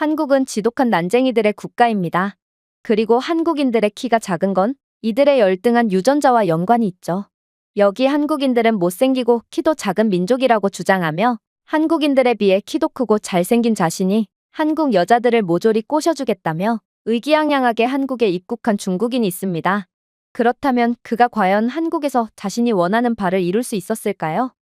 한국은 지독한 난쟁이들의 국가입니다. 그리고 한국인들의 키가 작은 건 이들의 열등한 유전자와 연관이 있죠. 여기 한국인들은 못생기고 키도 작은 민족이라고 주장하며 한국인들에 비해 키도 크고 잘생긴 자신이 한국 여자들을 모조리 꼬셔주겠다며 의기양양하게 한국에 입국한 중국인이 있습니다. 그렇다면 그가 과연 한국에서 자신이 원하는 바를 이룰 수 있었을까요?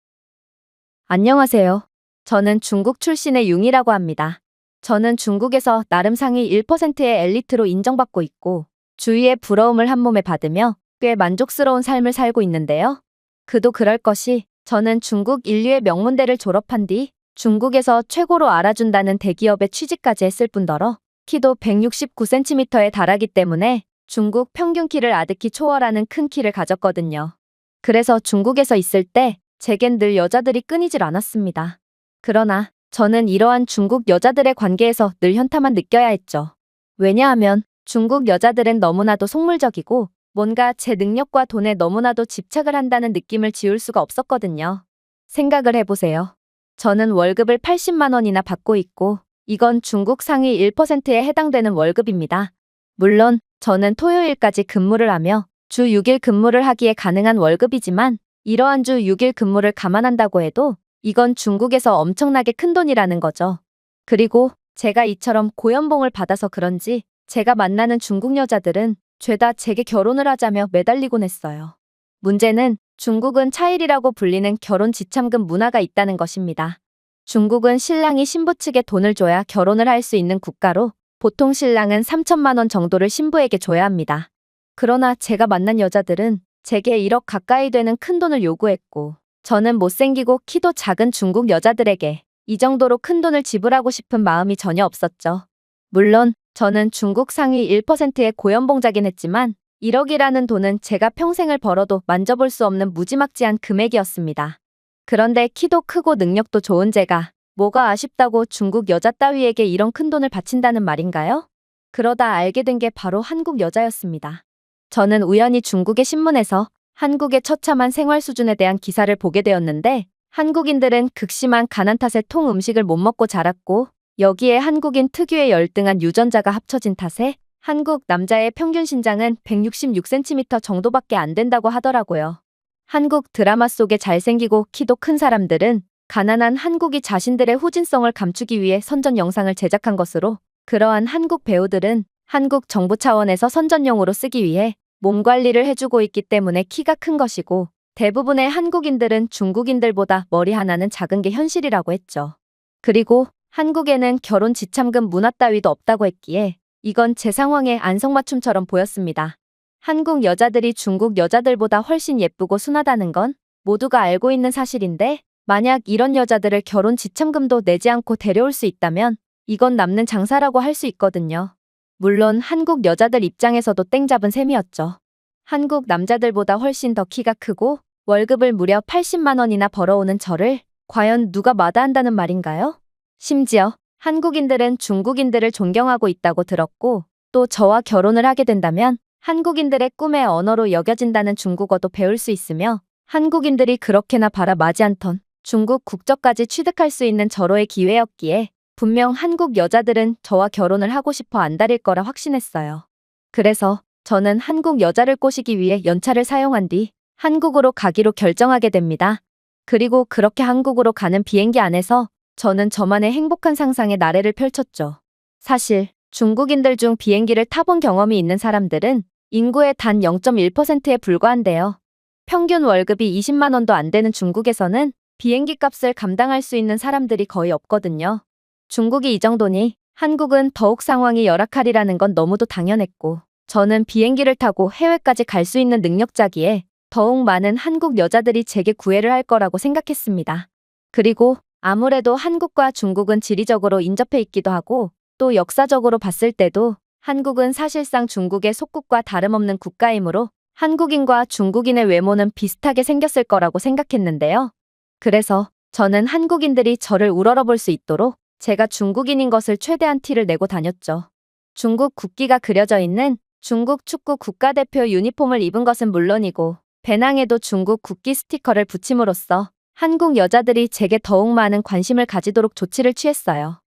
안녕하세요. 저는 중국 출신의 융이라고 합니다. 저는 중국에서 나름 상위 1%의 엘리트로 인정받고 있고 주위의 부러움을 한 몸에 받으며 꽤 만족스러운 삶을 살고 있는데요. 그도 그럴 것이 저는 중국 인류의 명문대를 졸업한 뒤 중국에서 최고로 알아준다는 대기업에 취직까지 했을 뿐더러 키도 169cm에 달하기 때문에 중국 평균 키를 아득히 초월하는 큰 키를 가졌거든요. 그래서 중국에서 있을 때 제겐 늘 여자들이 끊이질 않았습니다. 그러나 저는 이러한 중국 여자들의 관계에서 늘 현타만 느껴야 했죠. 왜냐하면 중국 여자들은 너무나도 속물적이고 뭔가 제 능력과 돈에 너무나도 집착을 한다는 느낌을 지울 수가 없었거든요. 생각을 해보세요. 저는 월급을 80만 원이나 받고 있고 이건 중국 상위 1%에 해당되는 월급입니다. 물론 저는 토요일까지 근무를 하며 주 6일 근무를 하기에 가능한 월급이지만 이러한 주 6일 근무를 감안한다고 해도 이건 중국에서 엄청나게 큰 돈이라는 거죠. 그리고 제가 이처럼 고연봉을 받아서 그런지 제가 만나는 중국 여자들은 죄다 제게 결혼을 하자며 매달리곤 했어요. 문제는 중국은 차일이라고 불리는 결혼 지참금 문화가 있다는 것입니다. 중국은 신랑이 신부 측에 돈을 줘야 결혼을 할 수 있는 국가로 보통 신랑은 3천만 원 정도를 신부에게 줘야 합니다. 그러나 제가 만난 여자들은 제게 1억 가까이 되는 큰 돈을 요구했고 저는 못생기고 키도 작은 중국 여자들에게 이 정도로 큰 돈을 지불하고 싶은 마음이 전혀 없었죠. 물론 저는 중국 상위 1%의 고연봉자긴 했지만 1억이라는 돈은 제가 평생을 벌어도 만져볼 수 없는 무지막지한 금액이었습니다. 그런데 키도 크고 능력도 좋은 제가 뭐가 아쉽다고 중국 여자 따위에게 이런 큰 돈을 바친다는 말인가요? 그러다 알게 된 게 바로 한국 여자였습니다. 저는 우연히 중국의 신문에서 한국의 처참한 생활 수준에 대한 기사를 보게 되었는데 한국인들은 극심한 가난 탓에 통 음식을 못 먹고 자랐고 여기에 한국인 특유의 열등한 유전자가 합쳐진 탓에 한국 남자의 평균 신장은 166cm 정도밖에 안 된다고 하더라고요. 한국 드라마 속에 잘생기고 키도 큰 사람들은 가난한 한국이 자신들의 후진성을 감추기 위해 선전 영상을 제작한 것으로 그러한 한국 배우들은 한국 정부 차원에서 선전용으로 쓰기 위해 몸 관리를 해주고 있기 때문에 키가 큰 것이고 대부분의 한국인들은 중국인들보다 머리 하나는 작은 게 현실이라고 했죠. 그리고 한국에는 결혼 지참금 문화 따위도 없다고 했기에 이건 제 상황의 안성맞춤처럼 보였습니다. 한국 여자들이 중국 여자들보다 훨씬 예쁘고 순하다는 건 모두가 알고 있는 사실인데 만약 이런 여자들을 결혼 지참금도 내지 않고 데려올 수 있다면 이건 남는 장사라고 할 수 있거든요. 물론 한국 여자들 입장에서도 땡 잡은 셈이었죠. 한국 남자들보다 훨씬 더 키가 크고 월급을 무려 80만 원이나 벌어오는 저를 과연 누가 마다한다는 말인가요? 심지어 한국인들은 중국인들을 존경하고 있다고 들었고 또 저와 결혼을 하게 된다면 한국인들의 꿈의 언어로 여겨진다는 중국어도 배울 수 있으며 한국인들이 그렇게나 바라마지 않던 중국 국적까지 취득할 수 있는 절호의 기회였기에 분명 한국 여자들은 저와 결혼을 하고 싶어 안달일 거라 확신했어요. 그래서 저는 한국 여자를 꼬시기 위해 연차를 사용한 뒤 한국으로 가기로 결정하게 됩니다. 그리고 그렇게 한국으로 가는 비행기 안에서 저는 저만의 행복한 상상의 나래를 펼쳤죠. 사실 중국인들 중 비행기를 타본 경험이 있는 사람들은 인구의 단 0.1%에 불과한데요. 평균 월급이 20만 원도 안 되는 중국에서는 비행기 값을 감당할 수 있는 사람들이 거의 없거든요. 중국이 이 정도니 한국은 더욱 상황이 열악하리라는 건 너무도 당연했고 저는 비행기를 타고 해외까지 갈 수 있는 능력자기에 더욱 많은 한국 여자들이 제게 구애를 할 거라고 생각했습니다. 그리고 아무래도 한국과 중국은 지리적으로 인접해 있기도 하고 또 역사적으로 봤을 때도 한국은 사실상 중국의 속국과 다름없는 국가이므로 한국인과 중국인의 외모는 비슷하게 생겼을 거라고 생각했는데요. 그래서 저는 한국인들이 저를 우러러볼 수 있도록 제가 중국인인 것을 최대한 티를 내고 다녔죠. 중국 국기가 그려져 있는 중국 축구 국가대표 유니폼을 입은 것은 물론이고 배낭에도 중국 국기 스티커를 붙임으로써 한국 여자들이 제게 더욱 많은 관심을 가지도록 조치를 취했어요.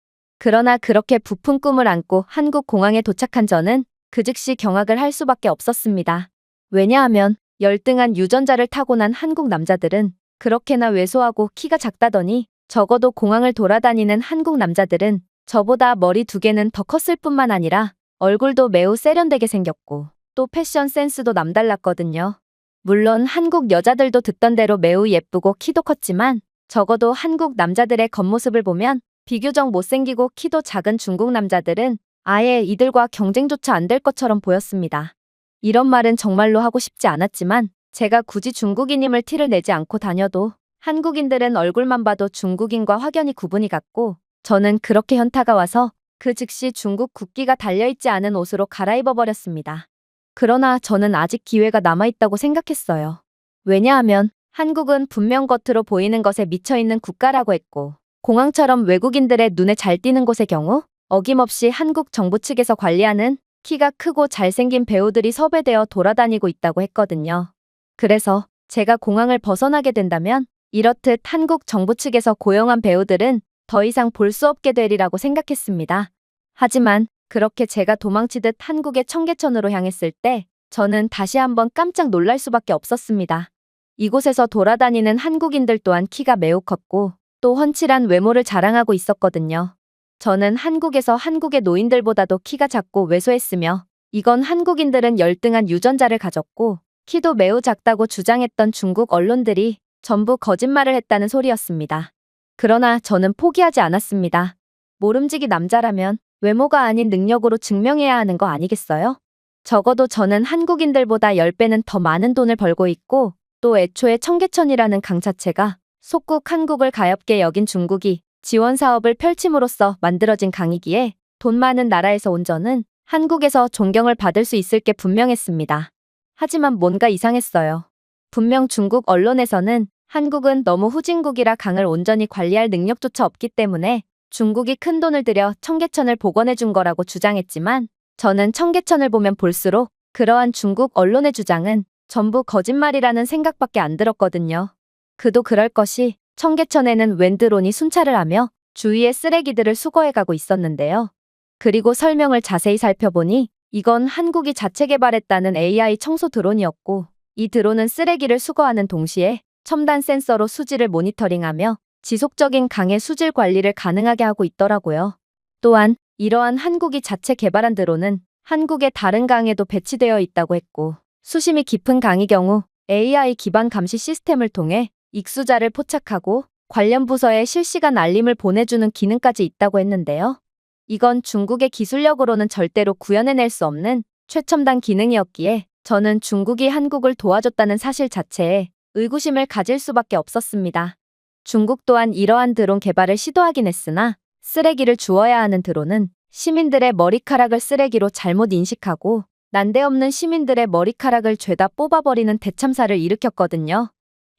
그러나 그렇게 부푼 꿈을 안고 한국 공항에 도착한 저는 그 즉시 경악을 할 수밖에 없었습니다. 왜냐하면 열등한 유전자를 타고난 한국 남자들은 그렇게나 왜소하고 키가 작다더니 적어도 공항을 돌아다니는 한국 남자들은 저보다 머리 2개는 더 컸을 뿐만 아니라 얼굴도 매우 세련되게 생겼고 또 패션 센스도 남달랐거든요. 물론 한국 여자들도 듣던 대로 매우 예쁘고 키도 컸지만 적어도 한국 남자들의 겉모습을 보면 비교적 못생기고 키도 작은 중국 남자들은 아예 이들과 경쟁조차 안 될 것처럼 보였습니다. 이런 말은 정말로 하고 싶지 않았지만 제가 굳이 중국인임을 티를 내지 않고 다녀도 한국인들은 얼굴만 봐도 중국인과 확연히 구분이 갔고 저는 그렇게 현타가 와서 그 즉시 중국 국기가 달려있지 않은 옷으로 갈아입어버렸습니다. 그러나 저는 아직 기회가 남아있다고 생각했어요. 왜냐하면 한국은 분명 겉으로 보이는 것에 미쳐있는 국가라고 했고 공항처럼 외국인들의 눈에 잘 띄는 곳의 경우 어김없이 한국 정부 측에서 관리하는 키가 크고 잘생긴 배우들이 섭외되어 돌아다니고 있다고 했거든요. 그래서 제가 공항을 벗어나게 된다면 이렇듯 한국 정부 측에서 고용한 배우들은 더 이상 볼 수 없게 되리라고 생각했습니다. 하지만 그렇게 제가 도망치듯 한국의 청계천으로 향했을 때 저는 다시 한번 깜짝 놀랄 수밖에 없었습니다. 이곳에서 돌아다니는 한국인들 또한 키가 매우 컸고 또 훤칠한 외모를 자랑하고 있었거든요. 저는 한국에서 한국의 노인들보다도 키가 작고 왜소했으며 이건 한국인들은 열등한 유전자를 가졌고 키도 매우 작다고 주장했던 중국 언론들이 전부 거짓말을 했다는 소리였습니다. 그러나 저는 포기하지 않았습니다. 모름지기 남자라면 외모가 아닌 능력으로 증명해야 하는 거 아니겠어요? 적어도 저는 한국인들보다 10배는 더 많은 돈을 벌고 있고 또 애초에 청계천이라는 강 자체가 속국 한국을 가엾게 여긴 중국이 지원 사업을 펼침으로써 만들어진 강이기에 돈 많은 나라에서 온 저는 한국에서 존경을 받을 수 있을 게 분명했습니다. 하지만 뭔가 이상했어요. 분명 중국 언론에서는 한국은 너무 후진국이라 강을 온전히 관리할 능력조차 없기 때문에 중국이 큰 돈을 들여 청계천을 복원해 준 거라고 주장했지만 저는 청계천을 보면 볼수록 그러한 중국 언론의 주장은 전부 거짓말이라는 생각밖에 안 들었거든요. 그도 그럴 것이 청계천에는 웬 드론이 순찰을 하며 주위의 쓰레기들을 수거해가고 있었는데요. 그리고 설명을 자세히 살펴보니 이건 한국이 자체 개발했다는 AI 청소 드론이었고 이 드론은 쓰레기를 수거하는 동시에 첨단 센서로 수질을 모니터링하며 지속적인 강의 수질 관리를 가능하게 하고 있더라고요. 또한 이러한 한국이 자체 개발한 드론은 한국의 다른 강에도 배치되어 있다고 했고 수심이 깊은 강의 경우 AI 기반 감시 시스템을 통해 익수자를 포착하고 관련 부서에 실시간 알림을 보내주는 기능까지 있다고 했는데요. 이건 중국의 기술력으로는 절대로 구현해낼 수 없는 최첨단 기능이었기에 저는 중국이 한국을 도와줬다는 사실 자체에 의구심을 가질 수밖에 없었습니다. 중국 또한 이러한 드론 개발을 시도하긴 했으나 쓰레기를 주워야 하는 드론은 시민들의 머리카락을 쓰레기로 잘못 인식하고 난데없는 시민들의 머리카락을 죄다 뽑아버리는 대참사를 일으켰거든요.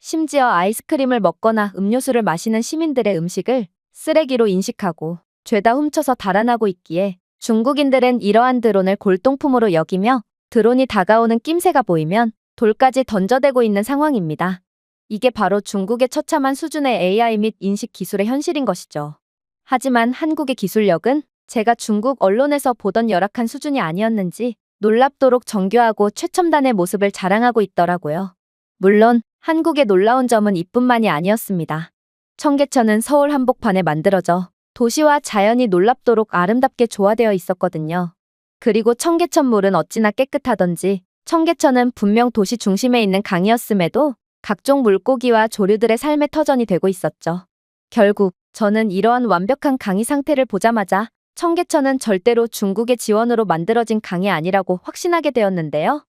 심지어 아이스크림을 먹거나 음료수를 마시는 시민들의 음식을 쓰레기로 인식하고 죄다 훔쳐서 달아나고 있기에 중국인들은 이러한 드론을 골동품으로 여기며 드론이 다가오는 낌새가 보이면 돌까지 던져대고 있는 상황입니다. 이게 바로 중국의 처참한 수준의 AI 및 인식 기술의 현실인 것이죠. 하지만 한국의 기술력은 제가 중국 언론에서 보던 열악한 수준이 아니었는지 놀랍도록 정교하고 최첨단의 모습을 자랑하고 있더라고요. 물론 한국의 놀라운 점은 이뿐만이 아니었습니다. 청계천은 서울 한복판에 만들어져 도시와 자연이 놀랍도록 아름답게 조화되어 있었거든요. 그리고 청계천 물은 어찌나 깨끗하던지 청계천은 분명 도시 중심에 있는 강이었음에도 각종 물고기와 조류들의 삶의 터전이 되고 있었죠. 결국 저는 이러한 완벽한 강의 상태를 보자마자 청계천은 절대로 중국의 지원으로 만들어진 강이 아니라고 확신하게 되었는데요.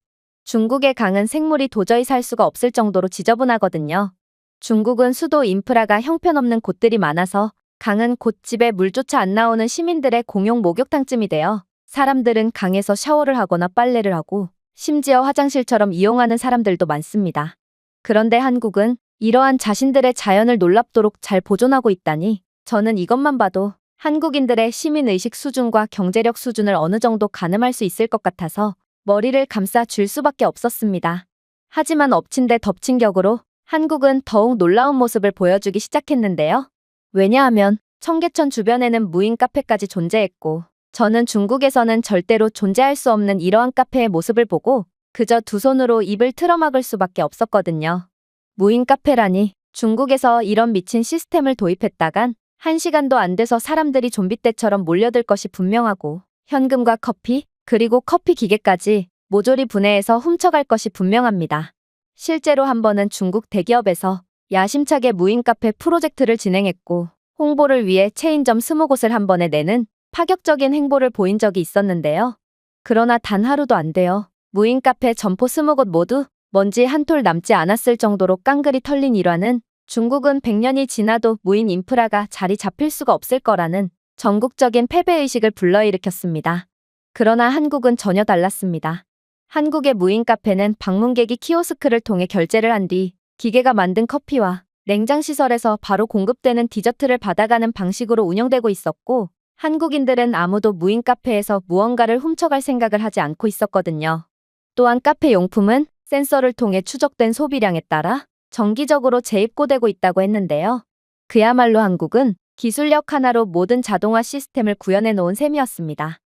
중국의 강은 생물이 도저히 살 수가 없을 정도로 지저분하거든요. 중국은 수도 인프라가 형편없는 곳들이 많아서 강은 곧 집에 물조차 안 나오는 시민들의 공용 목욕탕쯤이 되어 사람들은 강에서 샤워를 하거나 빨래를 하고 심지어 화장실처럼 이용하는 사람들도 많습니다. 그런데 한국은 이러한 자신들의 자연을 놀랍도록 잘 보존하고 있다니 저는 이것만 봐도 한국인들의 시민의식 수준과 경제력 수준을 어느 정도 가늠할 수 있을 것 같아서 머리를 감싸 줄 수밖에 없었습니다. 하지만 엎친 데 덮친 격으로 한국은 더욱 놀라운 모습을 보여주기 시작했는데요. 왜냐하면 청계천 주변에는 무인 카페까지 존재했고, 저는 중국에서는 절대로 존재할 수 없는 이러한 카페의 모습을 보고 그저 두 손으로 입을 틀어막을 수밖에 없었거든요. 무인 카페라니, 중국에서 이런 미친 시스템을 도입했다간 1시간도 안 돼서 사람들이 좀비 떼처럼 몰려들 것이 분명하고, 현금과 커피, 그리고 커피 기계까지 모조리 분해해서 훔쳐갈 것이 분명합니다. 실제로 한 번은 중국 대기업에서 야심차게 무인 카페 프로젝트를 진행했고, 홍보를 위해 체인점 20곳을 한 번에 내는 파격적인 행보를 보인 적이 있었는데요. 그러나 단 하루도 안 돼요. 무인 카페 점포 20곳 모두 먼지 한 톨 남지 않았을 정도로 깡그리 털린 일화는 중국은 100년이 지나도 무인 인프라가 자리 잡힐 수가 없을 거라는 전국적인 패배의식을 불러일으켰습니다. 그러나 한국은 전혀 달랐습니다. 한국의 무인 카페는 방문객이 키오스크를 통해 결제를 한 뒤 기계가 만든 커피와 냉장시설에서 바로 공급되는 디저트를 받아가는 방식으로 운영되고 있었고, 한국인들은 아무도 무인 카페에서 무언가를 훔쳐갈 생각을 하지 않고 있었거든요. 또한 카페 용품은 센서를 통해 추적된 소비량에 따라 정기적으로 재입고되고 있다고 했는데요. 그야말로 한국은 기술력 하나로 모든 자동화 시스템을 구현해 놓은 셈이었습니다.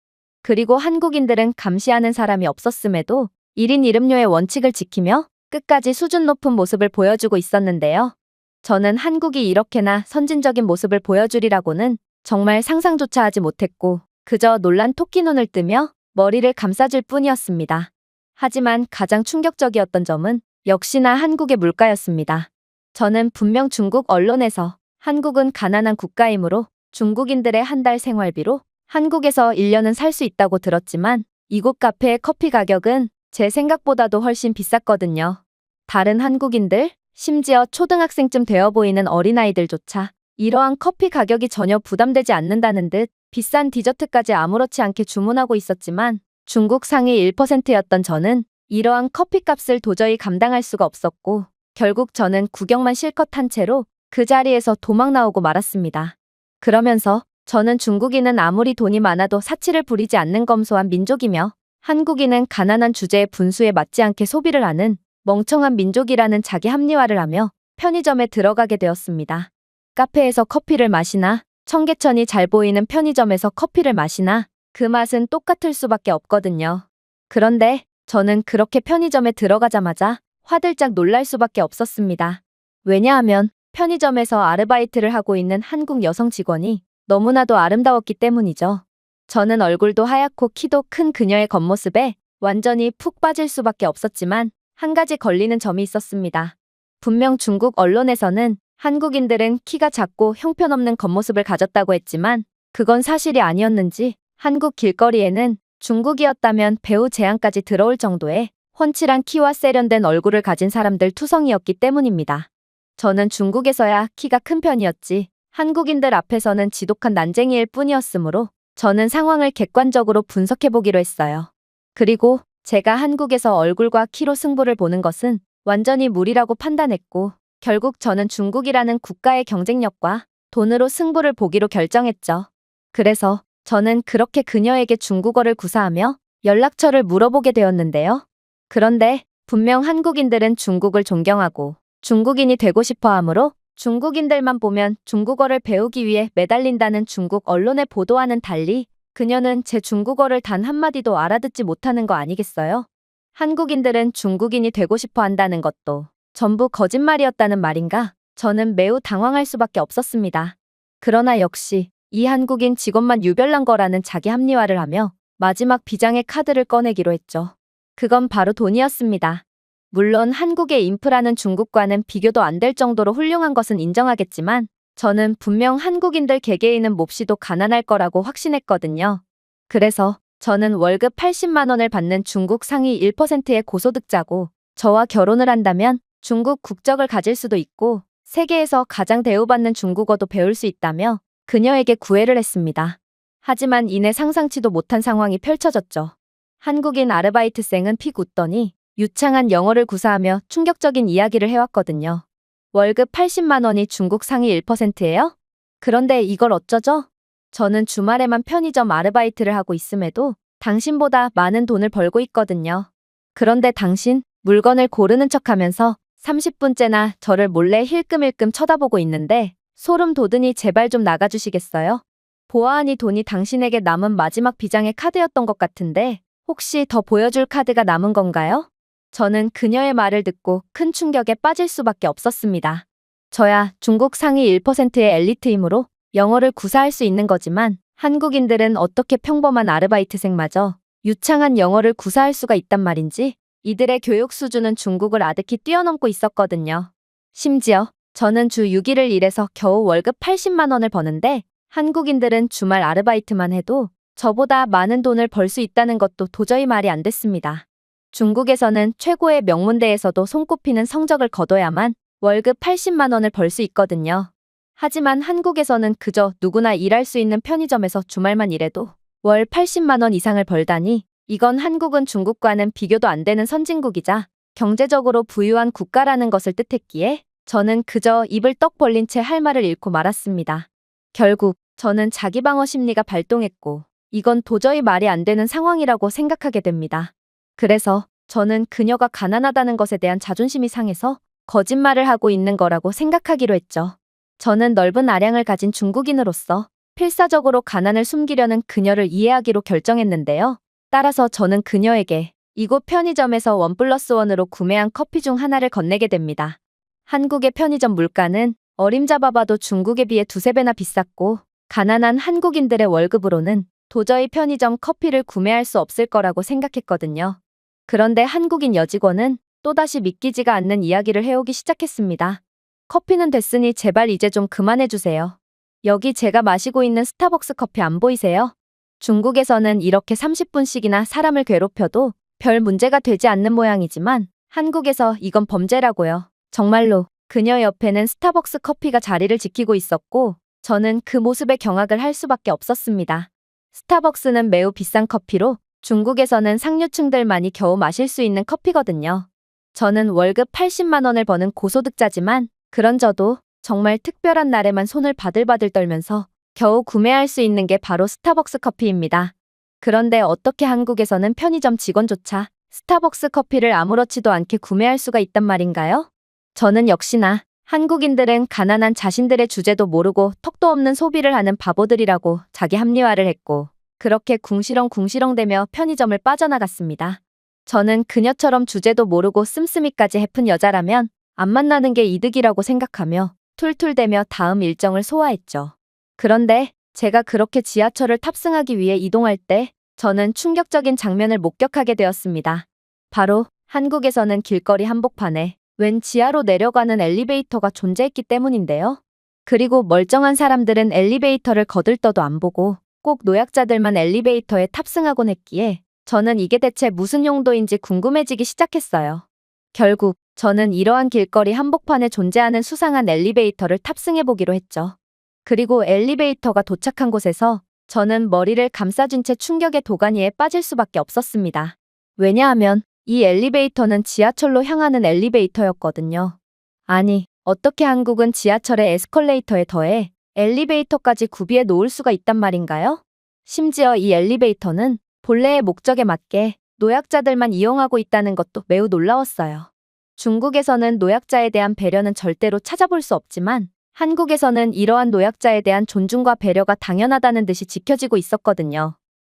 그리고 한국인들은 감시하는 사람이 없었음에도 1인 1음료의 원칙을 지키며 끝까지 수준 높은 모습을 보여주고 있었는데요. 저는 한국이 이렇게나 선진적인 모습을 보여주리라고는 정말 상상조차 하지 못했고, 그저 놀란 토끼 눈을 뜨며 머리를 감싸줄 뿐이었습니다. 하지만 가장 충격적이었던 점은 역시나 한국의 물가였습니다. 저는 분명 중국 언론에서 한국은 가난한 국가이므로 중국인들의 한 달 생활비로 한국에서 1년은 살 수 있다고 들었지만, 이곳 카페의 커피 가격은 제 생각보다도 훨씬 비쌌거든요. 다른 한국인들, 심지어 초등학생쯤 되어 보이는 어린아이들조차 이러한 커피 가격이 전혀 부담되지 않는다는 듯 비싼 디저트까지 아무렇지 않게 주문하고 있었지만, 중국 상위 1%였던 저는 이러한 커피값을 도저히 감당할 수가 없었고, 결국 저는 구경만 실컷 한 채로 그 자리에서 도망 나오고 말았습니다. 그러면서 저는 중국인은 아무리 돈이 많아도 사치를 부리지 않는 검소한 민족이며, 한국인은 가난한 주제의 분수에 맞지 않게 소비를 하는 멍청한 민족이라는 자기 합리화를 하며 편의점에 들어가게 되었습니다. 카페에서 커피를 마시나 청계천이 잘 보이는 편의점에서 커피를 마시나 그 맛은 똑같을 수밖에 없거든요. 그런데 저는 그렇게 편의점에 들어가자마자 화들짝 놀랄 수밖에 없었습니다. 왜냐하면 편의점에서 아르바이트를 하고 있는 한국 여성 직원이 너무나도 아름다웠기 때문이죠. 저는 얼굴도 하얗고 키도 큰 그녀의 겉모습에 완전히 푹 빠질 수밖에 없었지만, 한 가지 걸리는 점이 있었습니다. 분명 중국 언론에서는 한국인들은 키가 작고 형편없는 겉모습을 가졌다고 했지만, 그건 사실이 아니었는지 한국 길거리에는 중국이었다면 배우 제안까지 들어올 정도의 훤칠한 키와 세련된 얼굴을 가진 사람들 투성이었기 때문입니다. 저는 중국에서야 키가 큰 편이었지 한국인들 앞에서는 지독한 난쟁이일 뿐이었으므로 저는 상황을 객관적으로 분석해보기로 했어요. 그리고 제가 한국에서 얼굴과 키로 승부를 보는 것은 완전히 무리라고 판단했고, 결국 저는 중국이라는 국가의 경쟁력과 돈으로 승부를 보기로 결정했죠. 그래서 저는 그렇게 그녀에게 중국어를 구사하며 연락처를 물어보게 되었는데요. 그런데 분명 한국인들은 중국을 존경하고 중국인이 되고 싶어 하므로 중국인들만 보면 중국어를 배우기 위해 매달린다는 중국 언론의 보도와는 달리 그녀는 제 중국어를 단 한마디도 알아듣지 못하는 거 아니겠어요? 한국인들은 중국인이 되고 싶어 한다는 것도 전부 거짓말이었다는 말인가? 저는 매우 당황할 수밖에 없었습니다. 그러나 역시 이 한국인 직원만 유별난 거라는 자기 합리화를 하며 마지막 비장의 카드를 꺼내기로 했죠. 그건 바로 돈이었습니다. 물론 한국의 인프라는 중국과는 비교도 안 될 정도로 훌륭한 것은 인정하겠지만, 저는 분명 한국인들 개개인은 몹시도 가난할 거라고 확신했거든요. 그래서 저는 월급 80만 원을 받는 중국 상위 1%의 고소득자고, 저와 결혼을 한다면 중국 국적을 가질 수도 있고 세계에서 가장 대우받는 중국어도 배울 수 있다며 그녀에게 구애를 했습니다. 하지만 이내 상상치도 못한 상황이 펼쳐졌죠. 한국인 아르바이트생은 픽 웃더니 유창한 영어를 구사하며 충격적인 이야기를 해왔거든요. 월급 80만 원이 중국 상위 1%예요? 그런데 이걸 어쩌죠? 저는 주말에만 편의점 아르바이트를 하고 있음에도 당신보다 많은 돈을 벌고 있거든요. 그런데 당신 물건을 고르는 척하면서 30분째나 저를 몰래 힐끔힐끔 쳐다보고 있는데 소름 돋으니 제발 좀 나가주시겠어요? 보아하니 돈이 당신에게 남은 마지막 비장의 카드였던 것 같은데 혹시 더 보여줄 카드가 남은 건가요? 저는 그녀의 말을 듣고 큰 충격에 빠질 수밖에 없었습니다. 저야 중국 상위 1%의 엘리트이므로 영어를 구사할 수 있는 거지만 한국인들은 어떻게 평범한 아르바이트생마저 유창한 영어를 구사할 수가 있단 말인지 이들의 교육 수준은 중국을 아득히 뛰어넘고 있었거든요. 심지어 저는 주 6일을 일해서 겨우 월급 80만 원을 버는데 한국인들은 주말 아르바이트만 해도 저보다 많은 돈을 벌 수 있다는 것도 도저히 말이 안 됐습니다. 중국에서는 최고의 명문대에서도 손꼽히는 성적을 거둬야만 월급 80만 원을 벌 수 있거든요. 하지만 한국에서는 그저 누구나 일할 수 있는 편의점에서 주말만 일해도 월 80만 원 이상을 벌다니 이건 한국은 중국과는 비교도 안 되는 선진국이자 경제적으로 부유한 국가라는 것을 뜻했기에 저는 그저 입을 떡 벌린 채 할 말을 잃고 말았습니다. 결국 저는 자기방어 심리가 발동했고 이건 도저히 말이 안 되는 상황이라고 생각하게 됩니다. 그래서 저는 그녀가 가난하다는 것에 대한 자존심이 상해서 거짓말을 하고 있는 거라고 생각하기로 했죠. 저는 넓은 아량을 가진 중국인으로서 필사적으로 가난을 숨기려는 그녀를 이해하기로 결정했는데요. 따라서 저는 그녀에게 이곳 편의점에서 1+1으로 구매한 커피 중 하나를 건네게 됩니다. 한국의 편의점 물가는 어림잡아봐도 중국에 비해 두세 배나 비쌌고 가난한 한국인들의 월급으로는 도저히 편의점 커피를 구매할 수 없을 거라고 생각했거든요. 그런데 한국인 여직원은 또다시 믿기지가 않는 이야기를 해오기 시작했습니다. 커피는 됐으니 제발 이제 좀 그만해주세요. 여기 제가 마시고 있는 스타벅스 커피 안 보이세요? 중국에서는 이렇게 30분씩이나 사람을 괴롭혀도 별 문제가 되지 않는 모양이지만 한국에서 이건 범죄라고요. 정말로 그녀 옆에는 스타벅스 커피가 자리를 지키고 있었고 저는 그 모습에 경악을 할 수밖에 없었습니다. 스타벅스는 매우 비싼 커피로 중국에서는 상류층들만이 겨우 마실 수 있는 커피거든요. 저는 월급 80만 원을 버는 고소득자지만 그런 저도 정말 특별한 날에만 손을 바들바들 떨면서 겨우 구매할 수 있는 게 바로 스타벅스 커피입니다. 그런데 어떻게 한국에서는 편의점 직원조차 스타벅스 커피를 아무렇지도 않게 구매할 수가 있단 말인가요? 저는 역시나 한국인들은 가난한 자신들의 주제도 모르고 턱도 없는 소비를 하는 바보들이라고 자기 합리화를 했고 그렇게 궁시렁궁시렁대며 편의점을 빠져나갔습니다. 저는 그녀처럼 주제도 모르고 씀씀이까지 해픈 여자라면 안 만나는 게 이득이라고 생각하며 툴툴대며 다음 일정을 소화했죠. 그런데 제가 그렇게 지하철을 탑승하기 위해 이동할 때 저는 충격적인 장면을 목격하게 되었습니다. 바로 한국에서는 길거리 한복판에 웬 지하로 내려가는 엘리베이터가 존재했기 때문인데요. 그리고 멀쩡한 사람들은 엘리베이터를 거들떠도 안 보고 꼭 노약자들만 엘리베이터에 탑승하곤 했기에 저는 이게 대체 무슨 용도인지 궁금해지기 시작했어요. 결국 저는 이러한 길거리 한복판에 존재하는 수상한 엘리베이터를 탑승해보기로 했죠. 그리고 엘리베이터가 도착한 곳에서 저는 머리를 감싸쥔 채 충격의 도가니에 빠질 수밖에 없었습니다. 왜냐하면 이 엘리베이터는 지하철로 향하는 엘리베이터였거든요. 아니, 어떻게 한국은 지하철의 에스컬레이터에 더해 엘리베이터까지 구비해 놓을 수가 있단 말인가요? 심지어 이 엘리베이터는 본래의 목적에 맞게 노약자들만 이용하고 있다는 것도 매우 놀라웠어요. 중국에서는 노약자에 대한 배려는 절대로 찾아볼 수 없지만 한국에서는 이러한 노약자에 대한 존중과 배려가 당연하다는 듯이 지켜지고 있었거든요.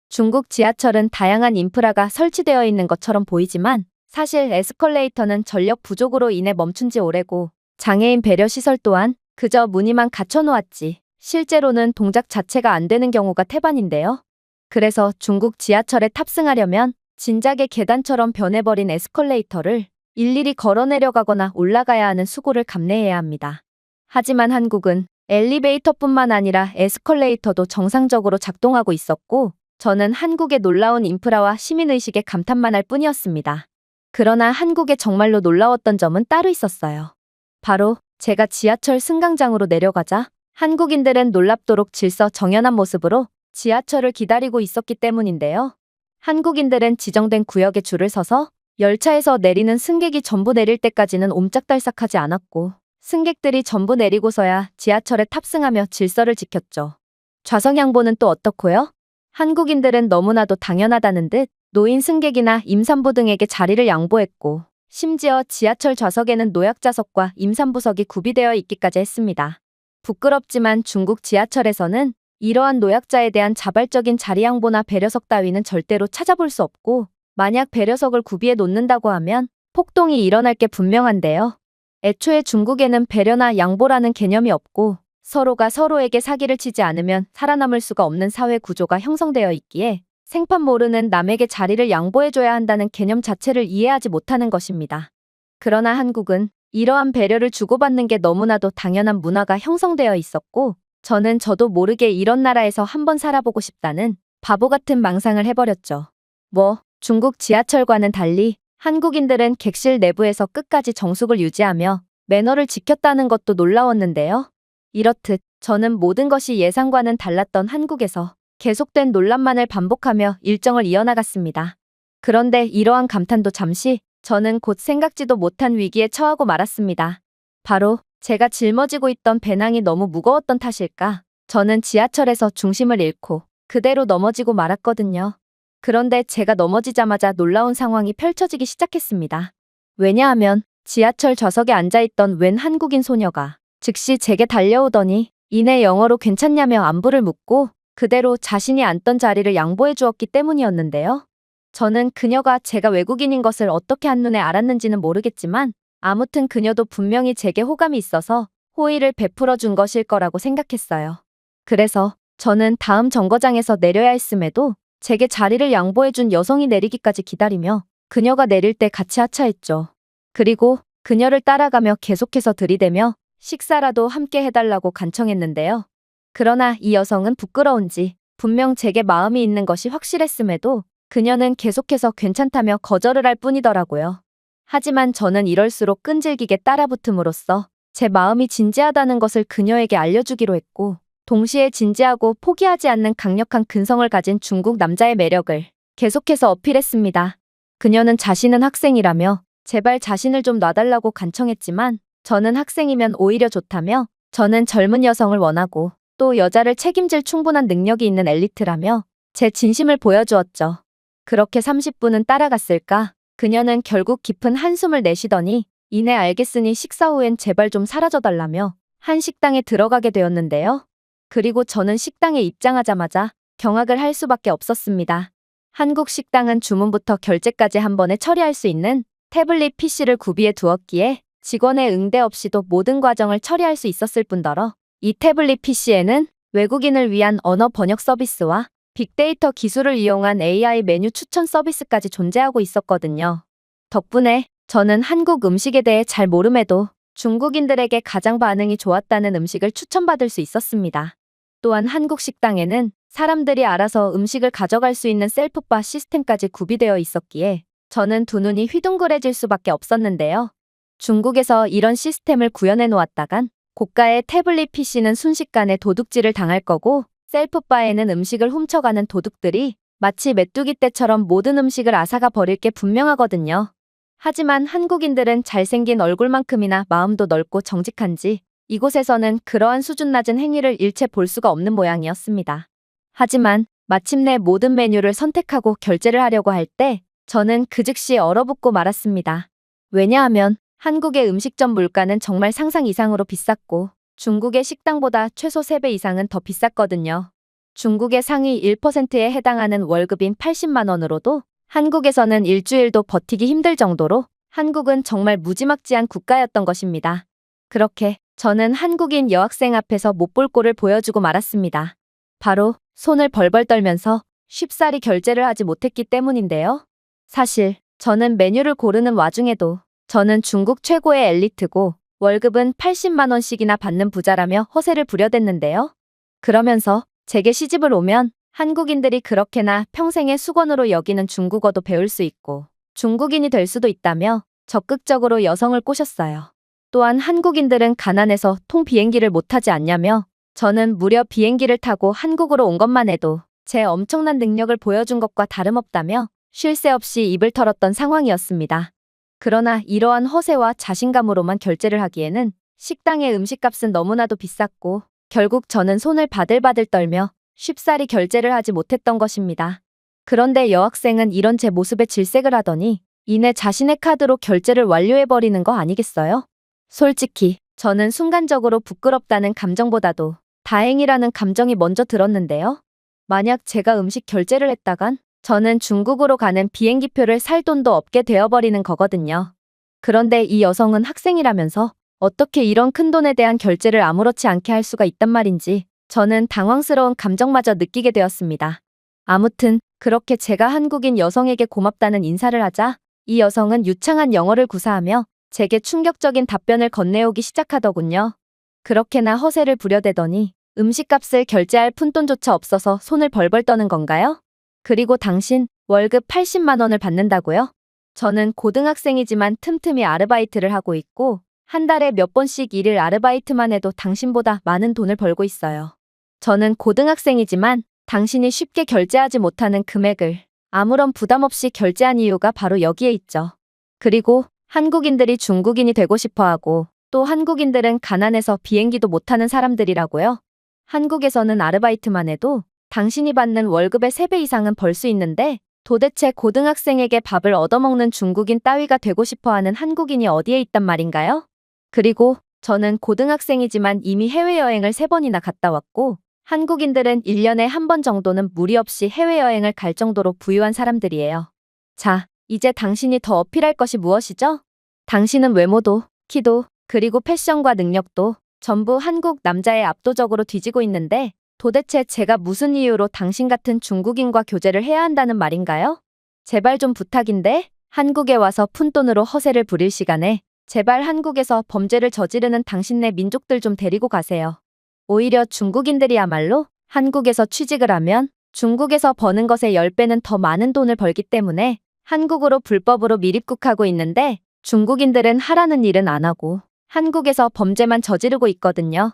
중국 지하철은 다양한 인프라가 설치되어 있는 것처럼 보이지만 사실 에스컬레이터는 전력 부족으로 인해 멈춘 지 오래고 장애인 배려 시설 또한 그저 무늬만 갖춰놓았지 실제로는 동작 자체가 안 되는 경우가 태반인데요. 그래서 중국 지하철에 탑승하려면 진작에 계단처럼 변해버린 에스컬레이터를 일일이 걸어 내려가거나 올라가야 하는 수고를 감내해야 합니다. 하지만 한국은 엘리베이터뿐만 아니라 에스컬레이터도 정상적으로 작동하고 있었고 저는 한국의 놀라운 인프라와 시민의식에 감탄만 할 뿐이었습니다. 그러나 한국에 정말로 놀라웠던 점은 따로 있었어요. 바로 제가 지하철 승강장으로 내려가자 한국인들은 놀랍도록 질서정연한 모습으로 지하철을 기다리고 있었기 때문인데요. 한국인들은 지정된 구역에 줄을 서서 열차에서 내리는 승객이 전부 내릴 때까지는 옴짝달싹하지 않았고 승객들이 전부 내리고서야 지하철에 탑승하며 질서를 지켰죠. 좌석 양보는 또 어떻고요? 한국인들은 너무나도 당연하다는 듯 노인 승객이나 임산부 등에게 자리를 양보했고 심지어 지하철 좌석에는 노약자석과 임산부석이 구비되어 있기까지 했습니다. 부끄럽지만 중국 지하철에서는 이러한 노약자에 대한 자발적인 자리 양보나 배려석 따위는 절대로 찾아볼 수 없고, 만약 배려석을 구비해 놓는다고 하면 폭동이 일어날 게 분명한데요. 애초에 중국에는 배려나 양보라는 개념이 없고, 서로가 서로에게 사기를 치지 않으면 살아남을 수가 없는 사회 구조가 형성되어 있기에 생판 모르는 남에게 자리를 양보해줘야 한다는 개념 자체를 이해하지 못하는 것입니다. 그러나 한국은 이러한 배려를 주고받는 게 너무나도 당연한 문화가 형성되어 있었고, 저는 저도 모르게 이런 나라에서 한번 살아보고 싶다는 바보 같은 망상을 해버렸죠. 중국 지하철과는 달리 한국인들은 객실 내부에서 끝까지 정숙을 유지하며 매너를 지켰다는 것도 놀라웠는데요. 이렇듯 저는 모든 것이 예상과는 달랐던 한국에서 계속된 논란만을 반복하며 일정을 이어나갔습니다. 그런데 이러한 감탄도 잠시, 저는 곧 생각지도 못한 위기에 처하고 말았습니다. 바로 제가 짊어지고 있던 배낭이 너무 무거웠던 탓일까? 저는 지하철에서 중심을 잃고 그대로 넘어지고 말았거든요. 그런데 제가 넘어지자마자 놀라운 상황이 펼쳐지기 시작했습니다. 왜냐하면 지하철 좌석에 앉아있던 웬 한국인 소녀가 즉시 제게 달려오더니 이내 영어로 괜찮냐며 안부를 묻고 그대로 자신이 앉던 자리를 양보해 주었기 때문이었는데요. 저는 그녀가 제가 외국인인 것을 어떻게 한눈에 알았는지는 모르겠지만 아무튼 그녀도 분명히 제게 호감이 있어서 호의를 베풀어 준 것일 거라고 생각했어요. 그래서 저는 다음 정거장에서 내려야 했음에도 제게 자리를 양보해 준 여성이 내리기까지 기다리며 그녀가 내릴 때 같이 하차했죠. 그리고 그녀를 따라가며 계속해서 들이대며 식사라도 함께 해달라고 간청했는데요. 그러나 이 여성은 부끄러운지 분명 제게 마음이 있는 것이 확실했음에도 그녀는 계속해서 괜찮다며 거절을 할 뿐이더라고요. 하지만 저는 이럴수록 끈질기게 따라붙음으로써 제 마음이 진지하다는 것을 그녀에게 알려주기로 했고, 동시에 진지하고 포기하지 않는 강력한 근성을 가진 중국 남자의 매력을 계속해서 어필했습니다. 그녀는 자신은 학생이라며 제발 자신을 좀 놔달라고 간청했지만 저는 학생이면 오히려 좋다며, 저는 젊은 여성을 원하고 또 여자를 책임질 충분한 능력이 있는 엘리트라며 제 진심을 보여주었죠. 그렇게 30분은 따라갔을까? 그녀는 결국 깊은 한숨을 내쉬더니 이내 알겠으니 식사 후엔 제발 좀 사라져달라며 한 식당에 들어가게 되었는데요. 그리고 저는 식당에 입장하자마자 경악을 할 수밖에 없었습니다. 한국 식당은 주문부터 결제까지 한 번에 처리할 수 있는 태블릿 PC를 구비해 두었기에 직원의 응대 없이도 모든 과정을 처리할 수 있었을 뿐더러 이 태블릿 PC에는 외국인을 위한 언어 번역 서비스와 빅데이터 기술을 이용한 AI 메뉴 추천 서비스까지 존재하고 있었거든요. 덕분에 저는 한국 음식에 대해 잘 모름에도 중국인들에게 가장 반응이 좋았다는 음식을 추천받을 수 있었습니다. 또한 한국 식당에는 사람들이 알아서 음식을 가져갈 수 있는 셀프바 시스템까지 구비되어 있었기에 저는 두 눈이 휘둥그레질 수밖에 없었는데요. 중국에서 이런 시스템을 구현해 놓았다간 고가의 태블릿 PC는 순식간에 도둑질을 당할 거고, 셀프바에는 음식을 훔쳐가는 도둑들이 마치 메뚜기 떼처럼 모든 음식을 앗아가 버릴 게 분명하거든요. 하지만 한국인들은 잘생긴 얼굴만큼이나 마음도 넓고 정직한지 이곳에서는 그러한 수준 낮은 행위를 일체 볼 수가 없는 모양이었습니다. 하지만 마침내 모든 메뉴를 선택하고 결제를 하려고 할 때 저는 그 즉시 얼어붙고 말았습니다. 왜냐하면 한국의 음식점 물가는 정말 상상 이상으로 비쌌고 중국의 식당보다 최소 3배 이상은 더 비쌌거든요. 중국의 상위 1%에 해당하는 월급인 80만 원으로도 한국에서는 일주일도 버티기 힘들 정도로 한국은 정말 무지막지한 국가였던 것입니다. 그렇게 저는 한국인 여학생 앞에서 못 볼 꼴을 보여주고 말았습니다. 바로 손을 벌벌 떨면서 쉽사리 결제를 하지 못했기 때문인데요. 사실 저는 메뉴를 고르는 와중에도 저는 중국 최고의 엘리트고 월급은 80만 원씩이나 받는 부자라며 허세를 부려댔는데요. 그러면서 제게 시집을 오면 한국인들이 그렇게나 평생의 수건으로 여기는 중국어도 배울 수 있고 중국인이 될 수도 있다며 적극적으로 여성을 꼬셨어요. 또한 한국인들은 가난해서 통 비행기를 못 타지 않냐며 저는 무려 비행기를 타고 한국으로 온 것만 해도 제 엄청난 능력을 보여준 것과 다름없다며 쉴 새 없이 입을 털었던 상황이었습니다. 그러나 이러한 허세와 자신감으로만 결제를 하기에는 식당의 음식값은 너무나도 비쌌고 결국 저는 손을 바들바들 떨며 쉽사리 결제를 하지 못했던 것입니다. 그런데 여학생은 이런 제 모습에 질색을 하더니 이내 자신의 카드로 결제를 완료해버리는 거 아니겠어요? 솔직히 저는 순간적으로 부끄럽다는 감정보다도 다행이라는 감정이 먼저 들었는데요. 만약 제가 음식 결제를 했다간 저는 중국으로 가는 비행기표를 살 돈도 없게 되어버리는 거거든요. 그런데 이 여성은 학생이라면서 어떻게 이런 큰 돈에 대한 결제를 아무렇지 않게 할 수가 있단 말인지 저는 당황스러운 감정마저 느끼게 되었습니다. 아무튼 그렇게 제가 한국인 여성에게 고맙다는 인사를 하자 이 여성은 유창한 영어를 구사하며 제게 충격적인 답변을 건네오기 시작하더군요. 그렇게나 허세를 부려대더니 음식값을 결제할 푼돈조차 없어서 손을 벌벌 떠는 건가요? 그리고 당신 월급 80만 원을 받는다고요? 저는 고등학생이지만 틈틈이 아르바이트를 하고 있고 한 달에 몇 번씩 일일 아르바이트만 해도 당신보다 많은 돈을 벌고 있어요. 저는 고등학생이지만 당신이 쉽게 결제하지 못하는 금액을 아무런 부담 없이 결제한 이유가 바로 여기에 있죠. 그리고 한국인들이 중국인이 되고 싶어 하고 또 한국인들은 가난해서 비행기도 못 타는 사람들이라고요. 한국에서는 아르바이트만 해도 당신이 받는 월급의 3배 이상은 벌 수 있는데 도대체 고등학생에게 밥을 얻어먹는 중국인 따위가 되고 싶어 하는 한국인이 어디에 있단 말인가요? 그리고 저는 고등학생이지만 이미 해외여행을 3번이나 갔다 왔고 한국인들은 1년에 한 번 정도는 무리 없이 해외여행을 갈 정도로 부유한 사람들이에요. 자, 이제 당신이 더 어필할 것이 무엇이죠? 당신은 외모도, 키도, 그리고 패션과 능력도 전부 한국 남자에 압도적으로 뒤지고 있는데 도대체 제가 무슨 이유로 당신 같은 중국인과 교제를 해야 한다는 말인가요? 제발 좀 부탁인데 한국에 와서 푼돈으로 허세를 부릴 시간에 제발 한국에서 범죄를 저지르는 당신네 민족들 좀 데리고 가세요. 오히려 중국인들이야말로 한국에서 취직을 하면 중국에서 버는 것의 10배는 더 많은 돈을 벌기 때문에 한국으로 불법으로 밀입국하고 있는데 중국인들은 하라는 일은 안 하고 한국에서 범죄만 저지르고 있거든요.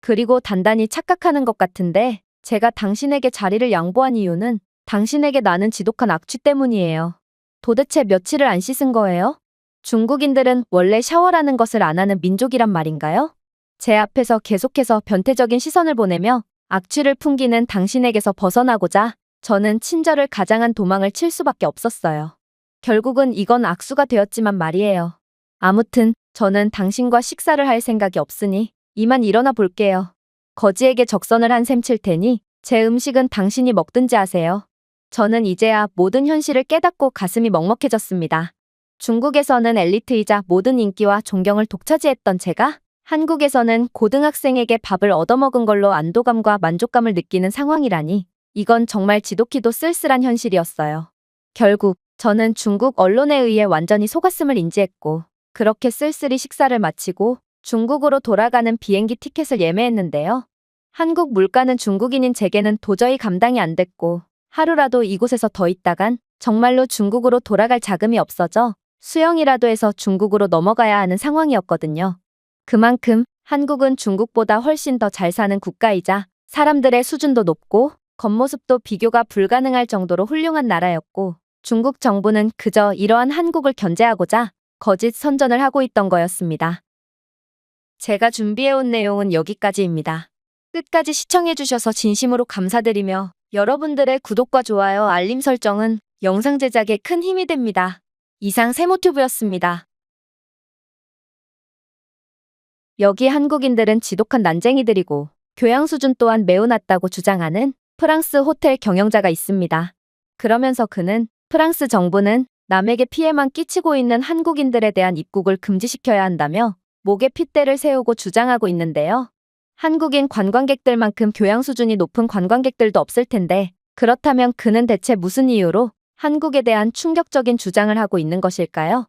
그리고 단단히 착각하는 것 같은데 제가 당신에게 자리를 양보한 이유는 당신에게 나는 지독한 악취 때문이에요. 도대체 며칠을 안 씻은 거예요? 중국인들은 원래 샤워라는 것을 안 하는 민족이란 말인가요? 제 앞에서 계속해서 변태적인 시선을 보내며 악취를 풍기는 당신에게서 벗어나고자 저는 친절을 가장한 도망을 칠 수밖에 없었어요. 결국은 이건 악수가 되었지만 말이에요. 아무튼 저는 당신과 식사를 할 생각이 없으니 이만 일어나 볼게요. 거지에게 적선을 한 셈 칠 테니 제 음식은 당신이 먹든지 하세요. 저는 이제야 모든 현실을 깨닫고 가슴이 먹먹해졌습니다. 중국에서는 엘리트이자 모든 인기와 존경을 독차지했던 제가 한국에서는 고등학생에게 밥을 얻어먹은 걸로 안도감과 만족감을 느끼는 상황이라니 이건 정말 지독히도 쓸쓸한 현실이었어요. 결국 저는 중국 언론에 의해 완전히 속았음을 인지했고 그렇게 쓸쓸히 식사를 마치고 중국으로 돌아가는 비행기 티켓을 예매했는데요. 한국 물가는 중국인인 제게는 도저히 감당이 안 됐고 하루라도 이곳에서 더 있다간 정말로 중국으로 돌아갈 자금이 없어져 수영이라도 해서 중국으로 넘어가야 하는 상황이었거든요. 그만큼 한국은 중국보다 훨씬 더 잘 사는 국가이자 사람들의 수준도 높고 겉모습도 비교가 불가능할 정도로 훌륭한 나라였고 중국 정부는 그저 이러한 한국을 견제하고자 거짓 선전을 하고 있던 거였습니다. 제가 준비해온 내용은 여기까지입니다. 끝까지 시청해주셔서 진심으로 감사드리며 여러분들의 구독과 좋아요, 알림 설정은 영상 제작에 큰 힘이 됩니다. 이상 세모튜브였습니다. 여기 한국인들은 지독한 난쟁이들이고 교양 수준 또한 매우 낮다고 주장하는 프랑스 호텔 경영자가 있습니다. 그러면서 그는 프랑스 정부는 남에게 피해만 끼치고 있는 한국인들에 대한 입국을 금지시켜야 한다며 목에 핏대를 세우고 주장하고 있는데요. 한국인 관광객들만큼 교양 수준이 높은 관광객들도 없을 텐데 그렇다면 그는 대체 무슨 이유로 한국에 대한 충격적인 주장을 하고 있는 것일까요?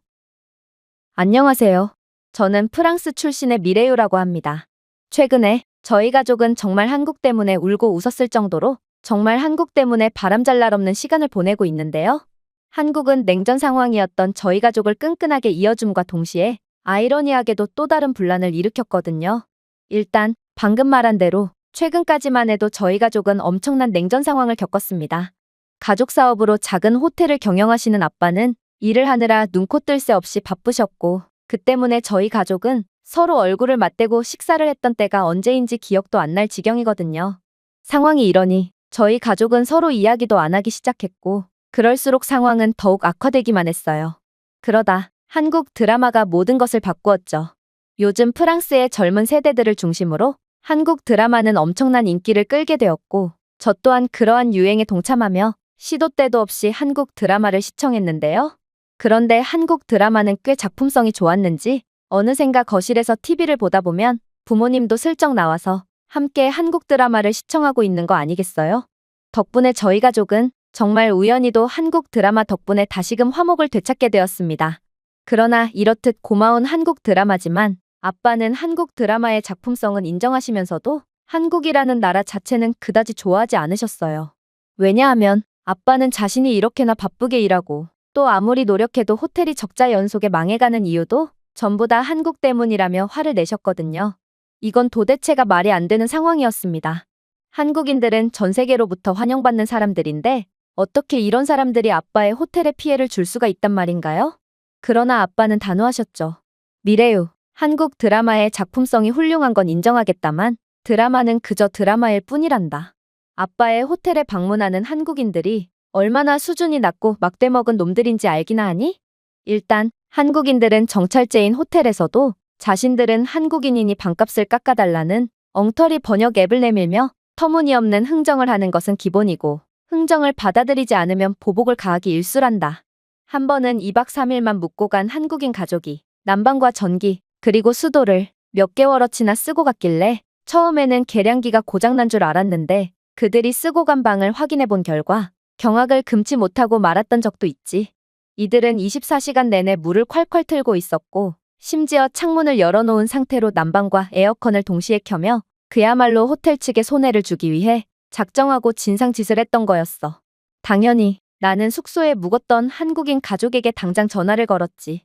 안녕하세요. 저는 프랑스 출신의 미레유라고 합니다. 최근에 저희 가족은 정말 한국 때문에 울고 웃었을 정도로 정말 한국 때문에 바람잘 날 없는 시간을 보내고 있는데요. 한국은 냉전 상황이었던 저희 가족을 끈끈하게 이어줌과 동시에 아이러니하게도 또 다른 분란을 일으켰거든요. 일단 방금 말한 대로 최근까지만 해도 저희 가족은 엄청난 냉전 상황을 겪었습니다. 가족 사업으로 작은 호텔을 경영하시는 아빠는 일을 하느라 눈코 뜰 새 없이 바쁘셨고 그 때문에 저희 가족은 서로 얼굴을 맞대고 식사를 했던 때가 언제인지 기억도 안 날 지경이거든요. 상황이 이러니 저희 가족은 서로 이야기도 안 하기 시작했고 그럴수록 상황은 더욱 악화되기만 했어요. 그러다 한국 드라마가 모든 것을 바꾸었죠. 요즘 프랑스의 젊은 세대들을 중심으로 한국 드라마는 엄청난 인기를 끌게 되었고, 저 또한 그러한 유행에 동참하며 시도 때도 없이 한국 드라마를 시청했는데요. 그런데 한국 드라마는 꽤 작품성이 좋았는지 어느샌가 거실에서 TV를 보다 보면 부모님도 슬쩍 나와서 함께 한국 드라마를 시청하고 있는 거 아니겠어요? 덕분에 저희 가족은 정말 우연히도 한국 드라마 덕분에 다시금 화목을 되찾게 되었습니다. 그러나 이렇듯 고마운 한국 드라마지만 아빠는 한국 드라마의 작품성은 인정하시면서도 한국이라는 나라 자체는 그다지 좋아하지 않으셨어요. 왜냐하면 아빠는 자신이 이렇게나 바쁘게 일하고 또 아무리 노력해도 호텔이 적자 연속에 망해가는 이유도 전부 다 한국 때문이라며 화를 내셨거든요. 이건 도대체가 말이 안 되는 상황이었습니다. 한국인들은 전 세계로부터 환영받는 사람들인데 어떻게 이런 사람들이 아빠의 호텔에 피해를 줄 수가 있단 말인가요? 그러나 아빠는 단호하셨죠. 미래유, 한국 드라마의 작품성이 훌륭한 건 인정하겠다만 드라마는 그저 드라마일 뿐이란다. 아빠의 호텔에 방문하는 한국인들이 얼마나 수준이 낮고 막대먹은 놈들인지 알기나 하니? 일단 한국인들은 정찰제인 호텔에서도 자신들은 한국인이니 방값을 깎아달라는 엉터리 번역 앱을 내밀며 터무니없는 흥정을 하는 것은 기본이고 흥정을 받아들이지 않으면 보복을 가하기 일쑤란다. 한 번은 2박 3일만 묵고 간 한국인 가족이 난방과 전기 그리고 수도를 몇 개월어치나 쓰고 갔길래 처음에는 계량기가 고장난 줄 알았는데 그들이 쓰고 간 방을 확인해 본 결과 경악을 금치 못하고 말았던 적도 있지. 이들은 24시간 내내 물을 콸콸 틀고 있었고 심지어 창문을 열어놓은 상태로 난방과 에어컨을 동시에 켜며 그야말로 호텔 측에 손해를 주기 위해 작정하고 진상짓을 했던 거였어. 당연히 나는 숙소에 묵었던 한국인 가족에게 당장 전화를 걸었지.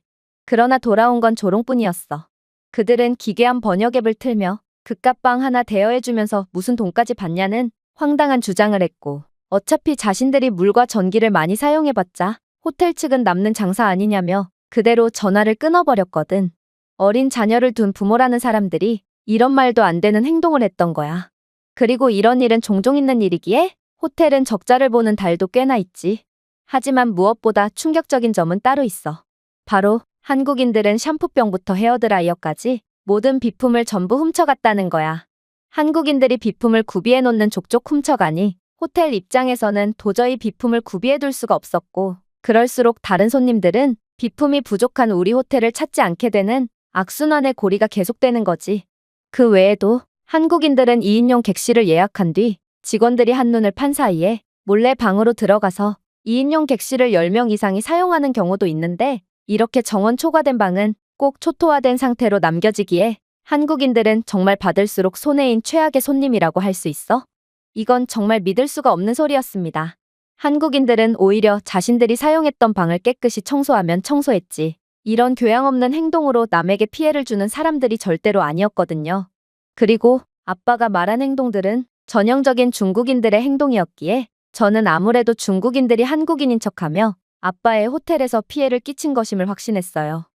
그러나 돌아온 건 조롱뿐이었어. 그들은 기괴한 번역 앱을 틀며 그깟 방 하나 대여해주면서 무슨 돈까지 받냐는 황당한 주장을 했고 어차피 자신들이 물과 전기를 많이 사용해봤자 호텔 측은 남는 장사 아니냐며 그대로 전화를 끊어버렸거든. 어린 자녀를 둔 부모라는 사람들이 이런 말도 안 되는 행동을 했던 거야. 그리고 이런 일은 종종 있는 일이기에 호텔은 적자를 보는 달도 꽤나 있지. 하지만 무엇보다 충격적인 점은 따로 있어. 바로 한국인들은 샴푸병부터 헤어드라이어까지 모든 비품을 전부 훔쳐갔다는 거야. 한국인들이 비품을 구비해 놓는 족족 훔쳐가니 호텔 입장에서는 도저히 비품을 구비해 둘 수가 없었고 그럴수록 다른 손님들은 비품이 부족한 우리 호텔을 찾지 않게 되는 악순환의 고리가 계속되는 거지. 그 외에도 한국인들은 2인용 객실을 예약한 뒤 직원들이 한눈을 판 사이에 몰래 방으로 들어가서 2인용 객실을 10명 이상이 사용하는 경우도 있는데 이렇게 정원 초과된 방은 꼭 초토화된 상태로 남겨지기에 한국인들은 정말 받을수록 손해인 최악의 손님이라고 할 수 있어. 이건 정말 믿을 수가 없는 소리였습니다. 한국인들은 오히려 자신들이 사용했던 방을 깨끗이 청소하면 청소했지. 이런 교양 없는 행동으로 남에게 피해를 주는 사람들이 절대로 아니었거든요. 그리고 아빠가 말한 행동들은 전형적인 중국인들의 행동이었기에 저는 아무래도 중국인들이 한국인인 척하며 아빠의 호텔에서 피해를 끼친 것임을 확신했어요.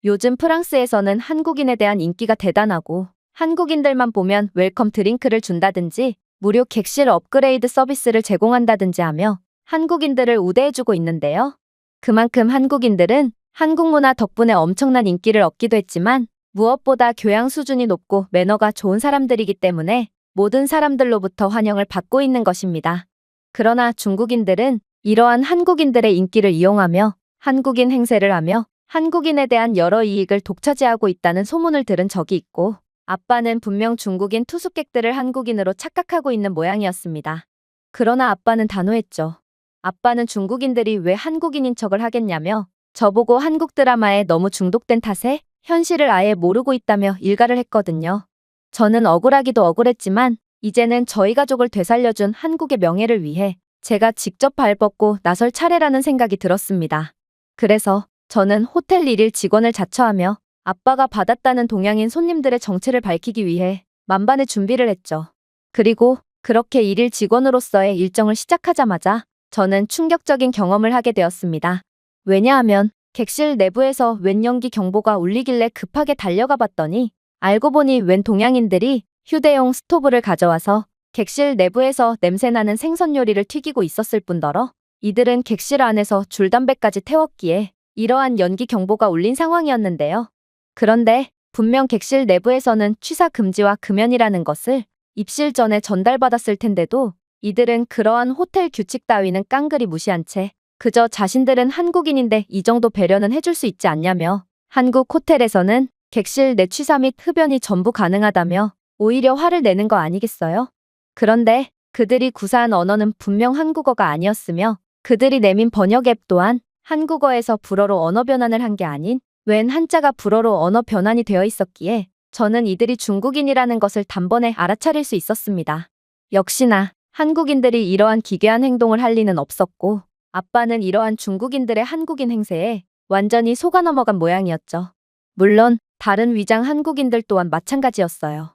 요즘 프랑스에서는 한국인에 대한 인기가 대단하고 한국인들만 보면 웰컴 드링크를 준다든지 무료 객실 업그레이드 서비스를 제공한다든지 하며 한국인들을 우대해주고 있는데요. 그만큼 한국인들은 한국 문화 덕분에 엄청난 인기를 얻기도 했지만 무엇보다 교양 수준이 높고 매너가 좋은 사람들이기 때문에 모든 사람들로부터 환영을 받고 있는 것입니다. 그러나 중국인들은 이러한 한국인들의 인기를 이용하며 한국인 행세를 하며 한국인에 대한 여러 이익을 독차지하고 있다는 소문을 들은 적이 있고 아빠는 분명 중국인 투숙객들을 한국인으로 착각하고 있는 모양이었습니다. 그러나 아빠는 단호했죠. 아빠는 중국인들이 왜 한국인인 척을 하겠냐며 저보고 한국 드라마에 너무 중독된 탓에 현실을 아예 모르고 있다며 일갈을 했거든요. 저는 억울하기도 억울했지만 이제는 저희 가족을 되살려준 한국의 명예를 위해 제가 직접 발벗고 나설 차례라는 생각이 들었습니다. 그래서 저는 호텔 1일 직원을 자처하며 아빠가 받았다는 동양인 손님들의 정체를 밝히기 위해 만반의 준비를 했죠. 그리고 그렇게 1일 직원으로서의 일정을 시작하자마자 저는 충격적인 경험을 하게 되었습니다. 왜냐하면 객실 내부에서 웬 연기 경보가 울리길래 급하게 달려가 봤더니 알고 보니 웬 동양인들이 휴대용 스토브를 가져와서 객실 내부에서 냄새나는 생선 요리를 튀기고 있었을 뿐더러 이들은 객실 안에서 줄담배까지 태웠기에 이러한 연기 경보가 울린 상황이었는데요. 그런데 분명 객실 내부에서는 취사 금지와 금연이라는 것을 입실 전에 전달받았을 텐데도 이들은 그러한 호텔 규칙 따위는 깡그리 무시한 채 그저 자신들은 한국인인데 이 정도 배려는 해줄 수 있지 않냐며 한국 호텔에서는 객실 내 취사 및 흡연이 전부 가능하다며 오히려 화를 내는 거 아니겠어요? 그런데 그들이 구사한 언어는 분명 한국어가 아니었으며 그들이 내민 번역 앱 또한 한국어에서 불어로 언어 변환을 한 게 아닌 웬 한자가 불어로 언어 변환이 되어 있었기에 저는 이들이 중국인이라는 것을 단번에 알아차릴 수 있었습니다. 역시나 한국인들이 이러한 기괴한 행동을 할 리는 없었고 아빠는 이러한 중국인들의 한국인 행세에 완전히 속아 넘어간 모양이었죠. 물론 다른 위장 한국인들 또한 마찬가지였어요.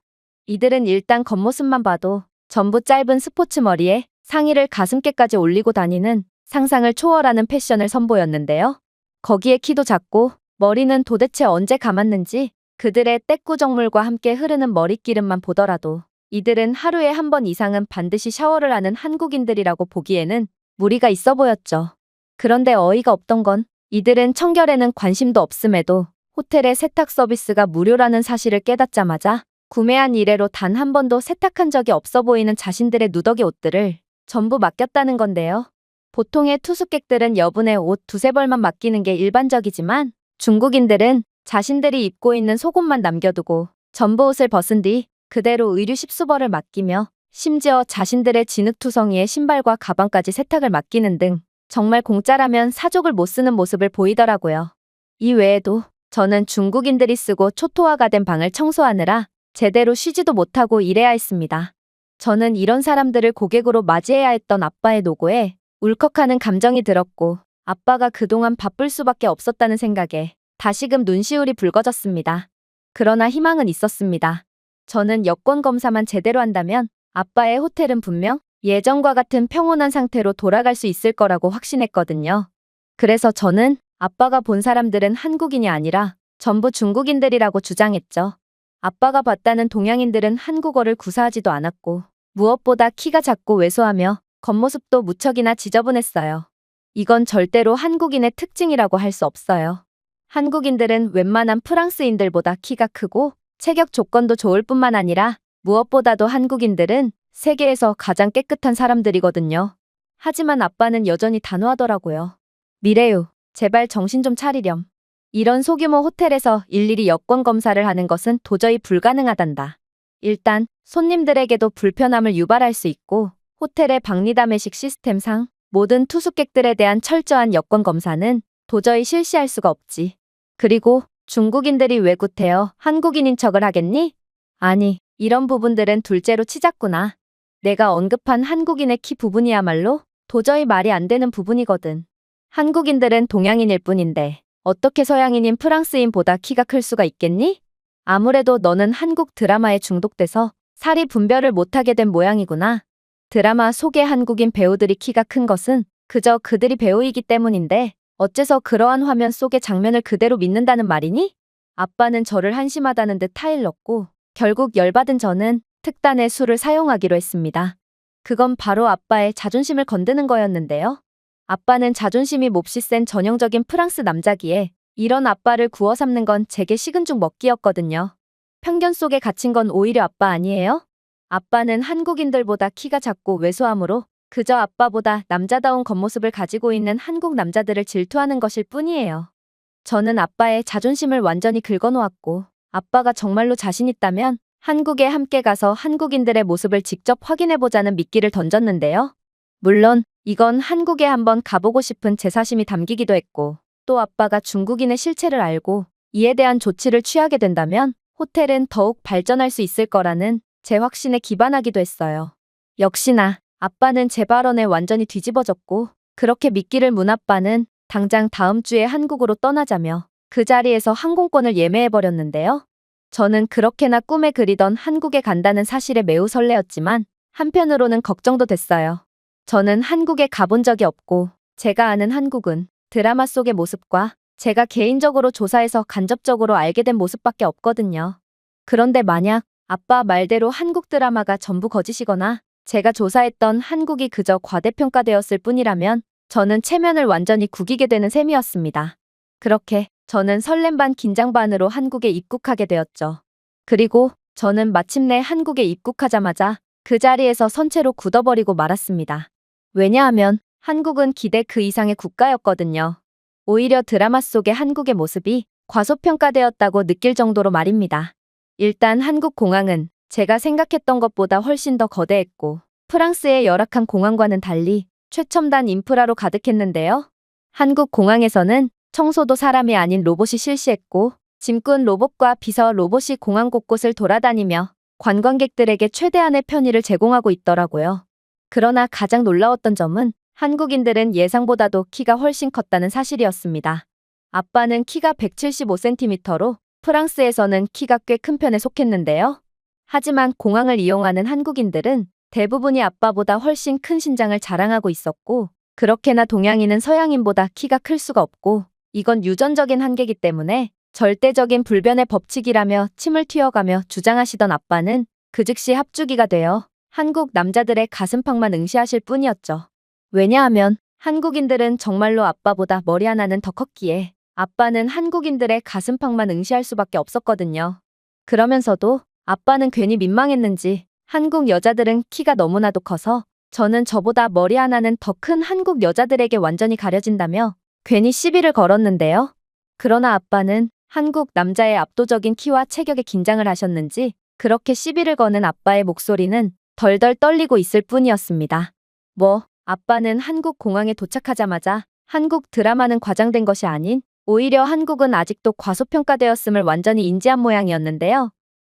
이들은 일단 겉모습만 봐도 전부 짧은 스포츠 머리에 상의를 가슴께까지 올리고 다니는 상상을 초월하는 패션을 선보였는데요. 거기에 키도 작고 머리는 도대체 언제 감았는지 그들의 떼꾸정물과 함께 흐르는 머릿기름만 보더라도 이들은 하루에 한 번 이상은 반드시 샤워를 하는 한국인들이라고 보기에는 무리가 있어 보였죠. 그런데 어이가 없던 건 이들은 청결에는 관심도 없음에도 호텔의 세탁 서비스가 무료라는 사실을 깨닫자마자 구매한 이래로 단 한 번도 세탁한 적이 없어 보이는 자신들의 누더기 옷들을 전부 맡겼다는 건데요. 보통의 투숙객들은 여분의 옷 두세 벌만 맡기는 게 일반적이지만 중국인들은 자신들이 입고 있는 속옷만 남겨두고 전부 옷을 벗은 뒤 그대로 의류 십수벌을 맡기며 심지어 자신들의 진흙투성이의 신발과 가방까지 세탁을 맡기는 등 정말 공짜라면 사족을 못 쓰는 모습을 보이더라고요. 이 외에도 저는 중국인들이 쓰고 초토화가 된 방을 청소하느라 제대로 쉬지도 못하고 일해야 했습니다. 저는 이런 사람들을 고객으로 맞이해야 했던 아빠의 노고에 울컥하는 감정이 들었고 아빠가 그동안 바쁠 수밖에 없었다는 생각에 다시금 눈시울이 붉어졌습니다. 그러나 희망은 있었습니다. 저는 여권 검사만 제대로 한다면 아빠의 호텔은 분명 예전과 같은 평온한 상태로 돌아갈 수 있을 거라고 확신했거든요. 그래서 저는 아빠가 본 사람들은 한국인이 아니라 전부 중국인들이라고 주장했죠. 아빠가 봤다는 동양인들은 한국어를 구사하지도 않았고 무엇보다 키가 작고 왜소하며 겉모습도 무척이나 지저분했어요. 이건 절대로 한국인의 특징이라고 할 수 없어요. 한국인들은 웬만한 프랑스인들보다 키가 크고 체격 조건도 좋을 뿐만 아니라 무엇보다도 한국인들은 세계에서 가장 깨끗한 사람들이거든요. 하지만 아빠는 여전히 단호하더라고요. 미래유, 제발 정신 좀 차리렴. 이런 소규모 호텔에서 일일이 여권 검사를 하는 것은 도저히 불가능하단다. 일단 손님들에게도 불편함을 유발할 수 있고 호텔의 박리담회식 시스템상 모든 투숙객들에 대한 철저한 여권 검사는 도저히 실시할 수가 없지. 그리고 중국인들이 왜 구태여 한국인인 척을 하겠니? 아니, 이런 부분들은 둘째로 치닫구나. 내가 언급한 한국인의 키 부분이야말로 도저히 말이 안 되는 부분이거든. 한국인들은 동양인일 뿐인데 어떻게 서양인인 프랑스인보다 키가 클 수가 있겠니? 아무래도 너는 한국 드라마에 중독돼서 사리 분별을 못하게 된 모양이구나. 드라마 속의 한국인 배우들이 키가 큰 것은 그저 그들이 배우이기 때문인데 어째서 그러한 화면 속의 장면을 그대로 믿는다는 말이니? 아빠는 저를 한심하다는 듯 타일렀고 결국 열받은 저는 특단의 술을 사용하기로 했습니다. 그건 바로 아빠의 자존심을 건드는 거였는데요. 아빠는 자존심이 몹시 센 전형적인 프랑스 남자기에 이런 아빠를 구워 삶는 건 제게 식은 죽 먹기였거든요. 편견 속에 갇힌 건 오히려 아빠 아니에요? 아빠는 한국인들보다 키가 작고 왜소하므로 그저 아빠보다 남자다운 겉모습을 가지고 있는 한국 남자들을 질투하는 것일 뿐이에요. 저는 아빠의 자존심을 완전히 긁어놓았고 아빠가 정말로 자신 있다면 한국에 함께 가서 한국인들의 모습을 직접 확인해보자는 미끼를 던졌는데요. 물론 이건 한국에 한번 가보고 싶은 제 사심이 담기기도 했고 또 아빠가 중국인의 실체를 알고 이에 대한 조치를 취하게 된다면 호텔은 더욱 발전할 수 있을 거라는 제 확신에 기반하기도 했어요. 역시나 아빠는 제 발언에 완전히 뒤집어졌고 그렇게 미끼를 문 아빠는 당장 다음 주에 한국으로 떠나자며 그 자리에서 항공권을 예매해버렸는데요. 저는 그렇게나 꿈에 그리던 한국에 간다는 사실에 매우 설레었지만 한편으로는 걱정도 됐어요. 저는 한국에 가본 적이 없고 제가 아는 한국은 드라마 속의 모습과 제가 개인적으로 조사해서 간접적으로 알게 된 모습밖에 없거든요. 그런데 만약 아빠 말대로 한국 드라마가 전부 거짓이거나 제가 조사했던 한국이 그저 과대평가되었을 뿐이라면 저는 체면을 완전히 구기게 되는 셈이었습니다. 그렇게 저는 설렘 반 긴장 반으로 한국에 입국하게 되었죠. 그리고 저는 마침내 한국에 입국하자마자 그 자리에서 선체로 굳어버리고 말았습니다. 왜냐하면 한국은 기대 그 이상의 국가였거든요. 오히려 드라마 속의 한국의 모습이 과소평가되었다고 느낄 정도로 말입니다. 일단 한국 공항은 제가 생각했던 것보다 훨씬 더 거대했고 프랑스의 열악한 공항과는 달리 최첨단 인프라로 가득했는데요. 한국 공항에서는 청소도 사람이 아닌 로봇이 실시했고 짐꾼 로봇과 비서 로봇이 공항 곳곳을 돌아다니며 관광객들에게 최대한의 편의를 제공하고 있더라고요. 그러나 가장 놀라웠던 점은 한국인들은 예상보다도 키가 훨씬 컸다는 사실이었습니다. 아빠는 키가 175cm로 프랑스에서는 키가 꽤 큰 편에 속했는데요. 하지만 공항을 이용하는 한국인들은 대부분이 아빠보다 훨씬 큰 신장을 자랑하고 있었고 그렇게나 동양인은 서양인보다 키가 클 수가 없고 이건 유전적인 한계이기 때문에 절대적인 불변의 법칙이라며 침을 튀어가며 주장하시던 아빠는 그 즉시 합주기가 되어 한국 남자들의 가슴팍만 응시하실 뿐이었죠. 왜냐하면 한국인들은 정말로 아빠보다 머리 하나는 더 컸기에 아빠는 한국인들의 가슴팍만 응시할 수밖에 없었거든요. 그러면서도 아빠는 괜히 민망했는지 한국 여자들은 키가 너무나도 커서 저는 저보다 머리 하나는 더 큰 한국 여자들에게 완전히 가려진다며 괜히 시비를 걸었는데요. 그러나 아빠는 한국 남자의 압도적인 키와 체격에 긴장을 하셨는지 그렇게 시비를 거는 아빠의 목소리는 덜덜 떨리고 있을 뿐이었습니다. 아빠는 한국 공항에 도착하자마자 한국 드라마는 과장된 것이 아닌 오히려 한국은 아직도 과소평가되었음을 완전히 인지한 모양이었는데요.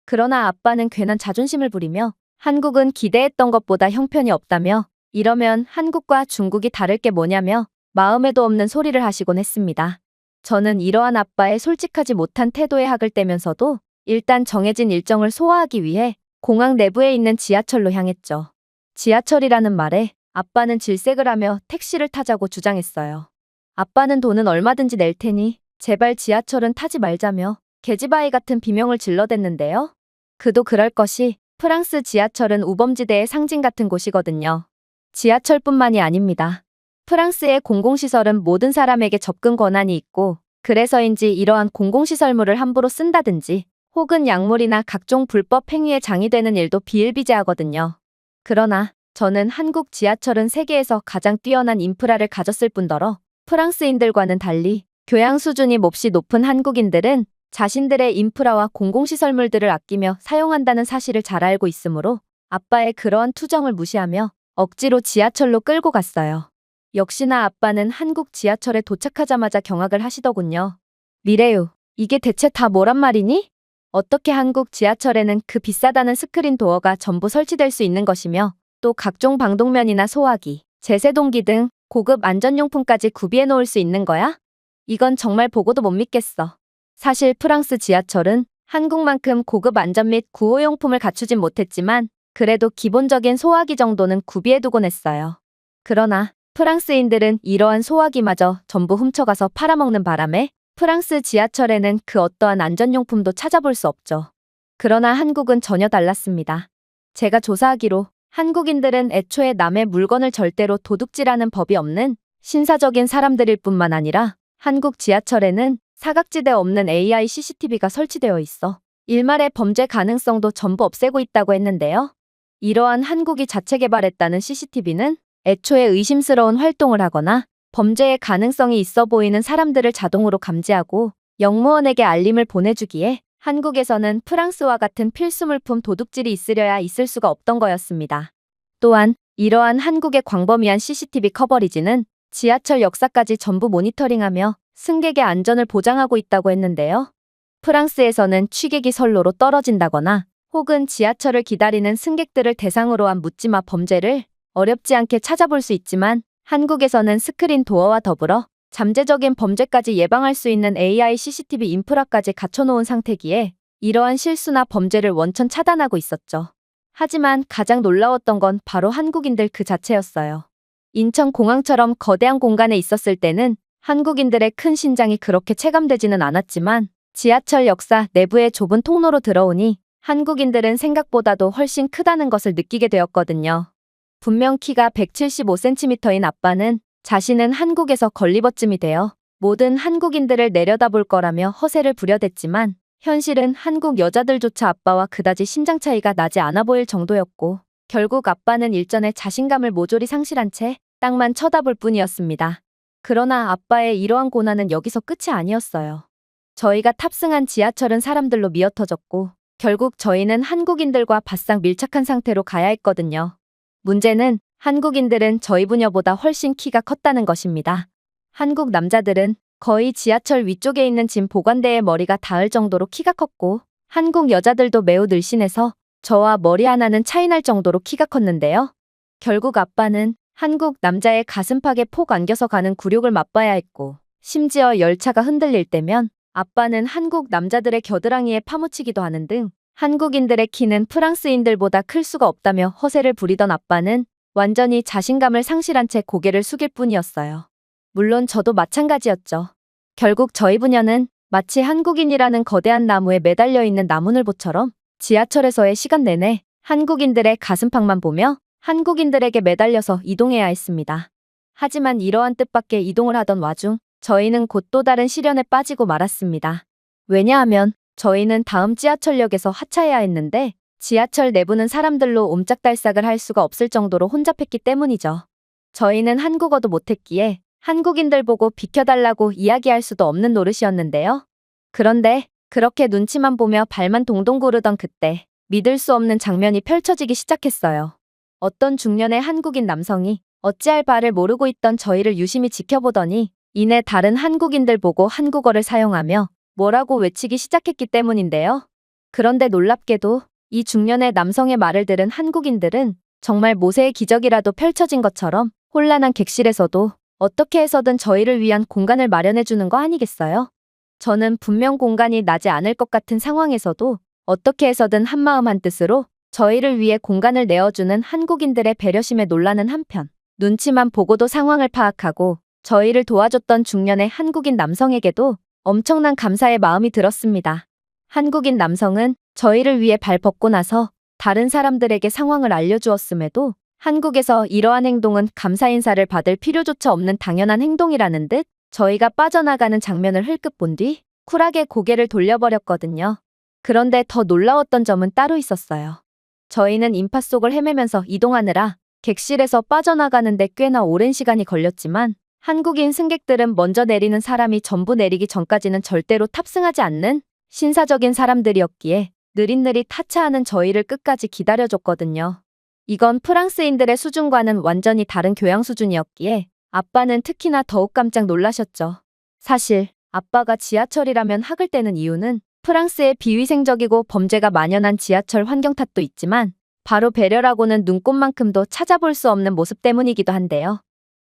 그러나 아빠는 괜한 자존심을 부리며 한국은 기대했던 것보다 형편이 없다며 이러면 한국과 중국이 다를 게 뭐냐며 마음에도 없는 소리를 하시곤 했습니다. 저는 이러한 아빠의 솔직하지 못한 태도에 학을 떼면서도 일단 정해진 일정을 소화하기 위해 공항 내부에 있는 지하철로 향했죠. 지하철이라는 말에 아빠는 질색을 하며 택시를 타자고 주장했어요. 아빠는 돈은 얼마든지 낼 테니 제발 지하철은 타지 말자며 계집아이 같은 비명을 질러댔는데요. 그도 그럴 것이 프랑스 지하철은 우범지대의 상징 같은 곳이거든요. 지하철뿐만이 아닙니다. 프랑스의 공공시설은 모든 사람에게 접근 권한이 있고 그래서인지 이러한 공공시설물을 함부로 쓴다든지 혹은 약물이나 각종 불법 행위에 장이되는 일도 비일비재하거든요. 그러나 저는 한국 지하철은 세계에서 가장 뛰어난 인프라를 가졌을 뿐더러 프랑스인들과는 달리 교양 수준이 몹시 높은 한국인들은 자신들의 인프라와 공공시설물들을 아끼며 사용한다는 사실을 잘 알고 있으므로 아빠의 그러한 투정을 무시하며 억지로 지하철로 끌고 갔어요. 역시나 아빠는 한국 지하철에 도착하자마자 경악을 하시더군요. 미래유, 이게 대체 다 뭐란 말이니? 어떻게 한국 지하철에는 그 비싸다는 스크린 도어가 전부 설치될 수 있는 것이며 또 각종 방독면이나 소화기, 제세동기 등 고급 안전용품까지 구비해 놓을 수 있는 거야? 이건 정말 보고도 못 믿겠어. 사실 프랑스 지하철은 한국만큼 고급 안전 및 구호용품을 갖추진 못했지만 그래도 기본적인 소화기 정도는 구비해두곤 했어요. 그러나 프랑스인들은 이러한 소화기마저 전부 훔쳐가서 팔아먹는 바람에 프랑스 지하철에는 그 어떠한 안전용품도 찾아볼 수 없죠. 그러나 한국은 전혀 달랐습니다. 제가 조사하기로 한국인들은 애초에 남의 물건을 절대로 도둑질하는 법이 없는 신사적인 사람들일 뿐만 아니라 한국 지하철에는 사각지대 없는 AI CCTV가 설치되어 있어 일말의 범죄 가능성도 전부 없애고 있다고 했는데요. 이러한 한국이 자체 개발했다는 CCTV는 애초에 의심스러운 활동을 하거나 범죄의 가능성이 있어 보이는 사람들을 자동으로 감지하고 영무원에게 알림을 보내주기에 한국에서는 프랑스와 같은 필수물품 도둑질이 있으려야 있을 수가 없던 거였습니다. 또한 이러한 한국의 광범위한 CCTV 커버리지는 지하철 역사까지 전부 모니터링하며 승객의 안전을 보장하고 있다고 했는데요. 프랑스에서는 취객이 선로로 떨어진다거나 혹은 지하철을 기다리는 승객들을 대상으로 한 묻지마 범죄를 어렵지 않게 찾아볼 수 있지만 한국에서는 스크린 도어와 더불어 잠재적인 범죄까지 예방할 수 있는 AI CCTV 인프라까지 갖춰놓은 상태기에 이러한 실수나 범죄를 원천 차단하고 있었죠. 하지만 가장 놀라웠던 건 바로 한국인들 그 자체였어요. 인천공항처럼 거대한 공간에 있었을 때는 한국인들의 큰 신장이 그렇게 체감되지는 않았지만 지하철 역사 내부의 좁은 통로로 들어오니 한국인들은 생각보다도 훨씬 크다는 것을 느끼게 되었거든요. 분명 키가 175cm인 아빠는 자신은 한국에서 걸리버쯤이 되어 모든 한국인들을 내려다볼 거라며 허세를 부려댔지만 현실은 한국 여자들조차 아빠와 그다지 심장 차이가 나지 않아 보일 정도였고 결국 아빠는 일전에 자신감을 모조리 상실한 채 땅만 쳐다볼 뿐이었습니다. 그러나 아빠의 이러한 고난은 여기서 끝이 아니었어요. 저희가 탑승한 지하철은 사람들로 미어터졌고 결국 저희는 한국인들과 바싹 밀착한 상태로 가야 했거든요. 문제는 한국인들은 저희 부녀보다 훨씬 키가 컸다는 것입니다. 한국 남자들은 거의 지하철 위쪽에 있는 짐 보관대에 머리가 닿을 정도로 키가 컸고 한국 여자들도 매우 늘씬해서 저와 머리 하나는 차이 날 정도로 키가 컸는데요. 결국 아빠는 한국 남자의 가슴팍에 폭 안겨서 가는 굴욕을 맛봐야 했고 심지어 열차가 흔들릴 때면 아빠는 한국 남자들의 겨드랑이에 파묻히기도 하는 등 한국인들의 키는 프랑스인들보다 클 수가 없다며 허세를 부리던 아빠는 완전히 자신감을 상실한 채 고개를 숙일 뿐이었어요. 물론 저도 마찬가지였죠. 결국 저희 부녀는 마치 한국인이라는 거대한 나무에 매달려 있는 나무늘보처럼 지하철에서의 시간 내내 한국인들의 가슴팍만 보며 한국인들에게 매달려서 이동해야 했습니다. 하지만 이러한 뜻밖의 이동을 하던 와중 저희는 곧 또 다른 시련에 빠지고 말았습니다. 왜냐하면 저희는 다음 지하철역에서 하차해야 했는데 지하철 내부는 사람들로 옴짝달싹을 할 수가 없을 정도로 혼잡했기 때문이죠. 저희는 한국어도 못했기에 한국인들 보고 비켜달라고 이야기할 수도 없는 노릇이었는데요. 그런데 그렇게 눈치만 보며 발만 동동 구르던 그때 믿을 수 없는 장면이 펼쳐지기 시작했어요. 어떤 중년의 한국인 남성이 어찌할 바를 모르고 있던 저희를 유심히 지켜보더니 이내 다른 한국인들 보고 한국어를 사용하며 뭐라고 외치기 시작했기 때문인데요. 그런데 놀랍게도 이 중년의 남성의 말을 들은 한국인들은 정말 모세의 기적이라도 펼쳐진 것처럼 혼란한 객실에서도 어떻게 해서든 저희를 위한 공간을 마련해주는 거 아니겠어요? 저는 분명 공간이 나지 않을 것 같은 상황에서도 어떻게 해서든 한마음 한뜻으로 저희를 위해 공간을 내어주는 한국인들의 배려심에 놀라는 한편 눈치만 보고도 상황을 파악하고 저희를 도와줬던 중년의 한국인 남성에게도 엄청난 감사의 마음이 들었습니다. 한국인 남성은 저희를 위해 발 벗고 나서 다른 사람들에게 상황을 알려주었음에도 한국에서 이러한 행동은 감사 인사를 받을 필요조차 없는 당연한 행동이라는 듯 저희가 빠져나가는 장면을 흘끗 본 뒤 쿨하게 고개를 돌려버렸거든요. 그런데 더 놀라웠던 점은 따로 있었어요. 저희는 인파 속을 헤매면서 이동하느라 객실에서 빠져나가는데 꽤나 오랜 시간이 걸렸지만 한국인 승객들은 먼저 내리는 사람이 전부 내리기 전까지는 절대로 탑승하지 않는 신사적인 사람들이었기에 느릿느릿 하차하는 저희를 끝까지 기다려줬거든요. 이건 프랑스인들의 수준과는 완전히 다른 교양 수준이었기에 아빠는 특히나 더욱 깜짝 놀라셨죠. 사실 아빠가 지하철이라면 학을 떼는 이유는 프랑스의 비위생적이고 범죄가 만연한 지하철 환경 탓도 있지만 바로 배려라고는 눈꼽만큼도 찾아볼 수 없는 모습 때문이기도 한데요.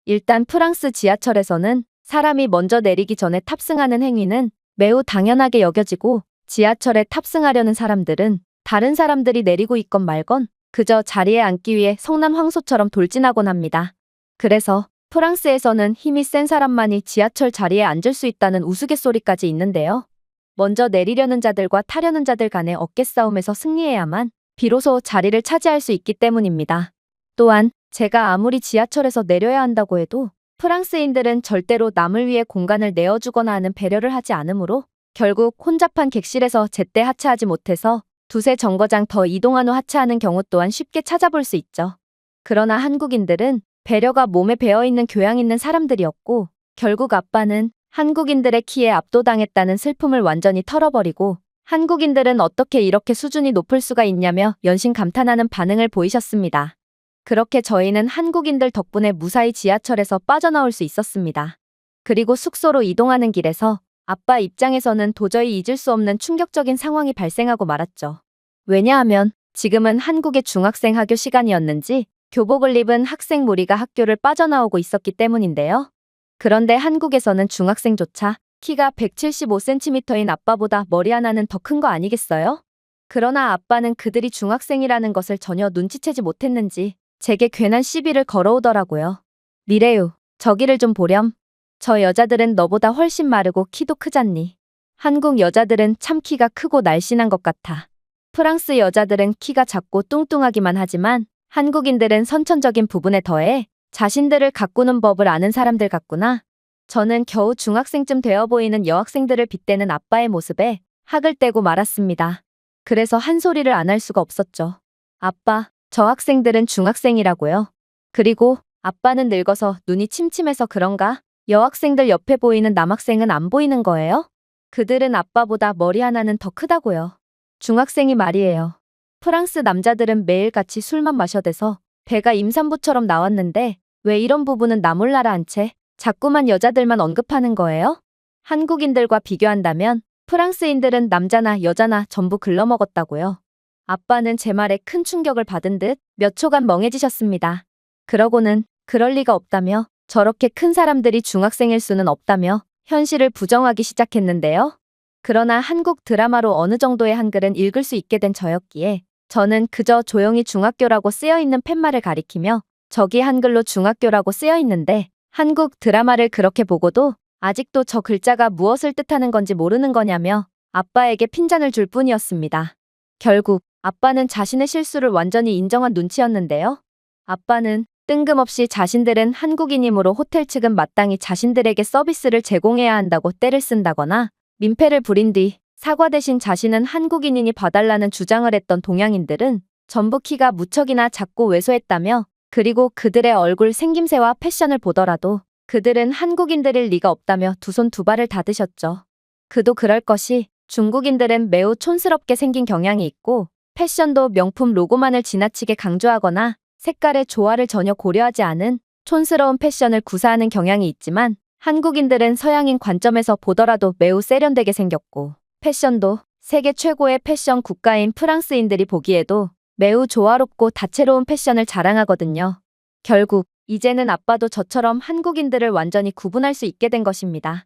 일단 프랑스 지하철에서는 사람이 먼저 내리기 전에 탑승하는 행위는 매우 당연하게 여겨지고 지하철에 탑승하려는 사람들은 다른 사람들이 내리고 있건 말건 그저 자리에 앉기 위해 성난 황소처럼 돌진하곤 합니다. 그래서 프랑스에서는 힘이 센 사람만이 지하철 자리에 앉을 수 있다는 우스갯소리까지 있는데요. 먼저 내리려는 자들과 타려는 자들 간의 어깨싸움에서 승리해야만 비로소 자리를 차지할 수 있기 때문입니다. 또한 제가 아무리 지하철에서 내려야 한다고 해도 프랑스인들은 절대로 남을 위해 공간을 내어주거나 하는 배려를 하지 않으므로 결국 혼잡한 객실에서 제때 하차하지 못해서 두세 정거장 더 이동한 후 하차하는 경우 또한 쉽게 찾아볼 수 있죠. 그러나 한국인들은 배려가 몸에 배어있는 교양 있는 사람들이었고 결국 아빠는 한국인들의 키에 압도당했다는 슬픔을 완전히 털어버리고 한국인들은 어떻게 이렇게 수준이 높을 수가 있냐며 연신 감탄하는 반응을 보이셨습니다. 그렇게 저희는 한국인들 덕분에 무사히 지하철에서 빠져나올 수 있었습니다. 그리고 숙소로 이동하는 길에서 아빠 입장에서는 도저히 잊을 수 없는 충격적인 상황이 발생하고 말았죠. 왜냐하면 지금은 한국의 중학생 하교 시간이었는지 교복을 입은 학생 무리가 학교를 빠져나오고 있었기 때문인데요. 그런데 한국에서는 중학생조차 키가 175cm인 아빠보다 머리 하나는 더 큰 거 아니겠어요? 그러나 아빠는 그들이 중학생이라는 것을 전혀 눈치채지 못했는지 제게 괜한 시비를 걸어오더라고요. 미래유, 저기를 좀 보렴. 저 여자들은 너보다 훨씬 마르고 키도 크잖니. 한국 여자들은 참 키가 크고 날씬한 것 같아. 프랑스 여자들은 키가 작고 뚱뚱하기만 하지만 한국인들은 선천적인 부분에 더해 자신들을 가꾸는 법을 아는 사람들 같구나. 저는 겨우 중학생쯤 되어 보이는 여학생들을 빗대는 아빠의 모습에 학을 떼고 말았습니다. 그래서 한 소리를 안 할 수가 없었죠. 아빠, 저 학생들은 중학생이라고요. 그리고 아빠는 늙어서 눈이 침침해서 그런가? 여학생들 옆에 보이는 남학생은 안 보이는 거예요? 그들은 아빠보다 머리 하나는 더 크다고요. 중학생이 말이에요. 프랑스 남자들은 매일 같이 술만 마셔대서 배가 임산부처럼 나왔는데 왜 이런 부분은 나 몰라라 한 채 자꾸만 여자들만 언급하는 거예요? 한국인들과 비교한다면 프랑스인들은 남자나 여자나 전부 글러먹었다고요. 아빠는 제 말에 큰 충격을 받은 듯 몇 초간 멍해지셨습니다. 그러고는 그럴 리가 없다며 저렇게 큰 사람들이 중학생일 수는 없다며 현실을 부정하기 시작했는데요. 그러나 한국 드라마로 어느 정도의 한글은 읽을 수 있게 된 저였기에 저는 그저 조용히 중학교라고 쓰여있는 팻말을 가리키며 저기 한글로 중학교라고 쓰여있는데 한국 드라마를 그렇게 보고도 아직도 저 글자가 무엇을 뜻하는 건지 모르는 거냐며 아빠에게 핀잔을 줄 뿐이었습니다. 결국 아빠는 자신의 실수를 완전히 인정한 눈치였는데요. 아빠는 뜬금없이 자신들은 한국인이므로 호텔 측은 마땅히 자신들에게 서비스를 제공해야 한다고 떼를 쓴다거나 민폐를 부린 뒤 사과 대신 자신은 한국인이니 봐달라는 주장을 했던 동양인들은 전부 키가 무척이나 작고 왜소했다며 그리고 그들의 얼굴 생김새와 패션을 보더라도 그들은 한국인들일 리가 없다며 두 손 두 발을 닫으셨죠. 그도 그럴 것이 중국인들은 매우 촌스럽게 생긴 경향이 있고 패션도 명품 로고만을 지나치게 강조하거나 색깔의 조화를 전혀 고려하지 않은 촌스러운 패션을 구사하는 경향이 있지만 한국인들은 서양인 관점에서 보더라도 매우 세련되게 생겼고 패션도 세계 최고의 패션 국가인 프랑스인들이 보기에도 매우 조화롭고 다채로운 패션을 자랑하거든요. 결국 이제는 아빠도 저처럼 한국인들을 완전히 구분할 수 있게 된 것입니다.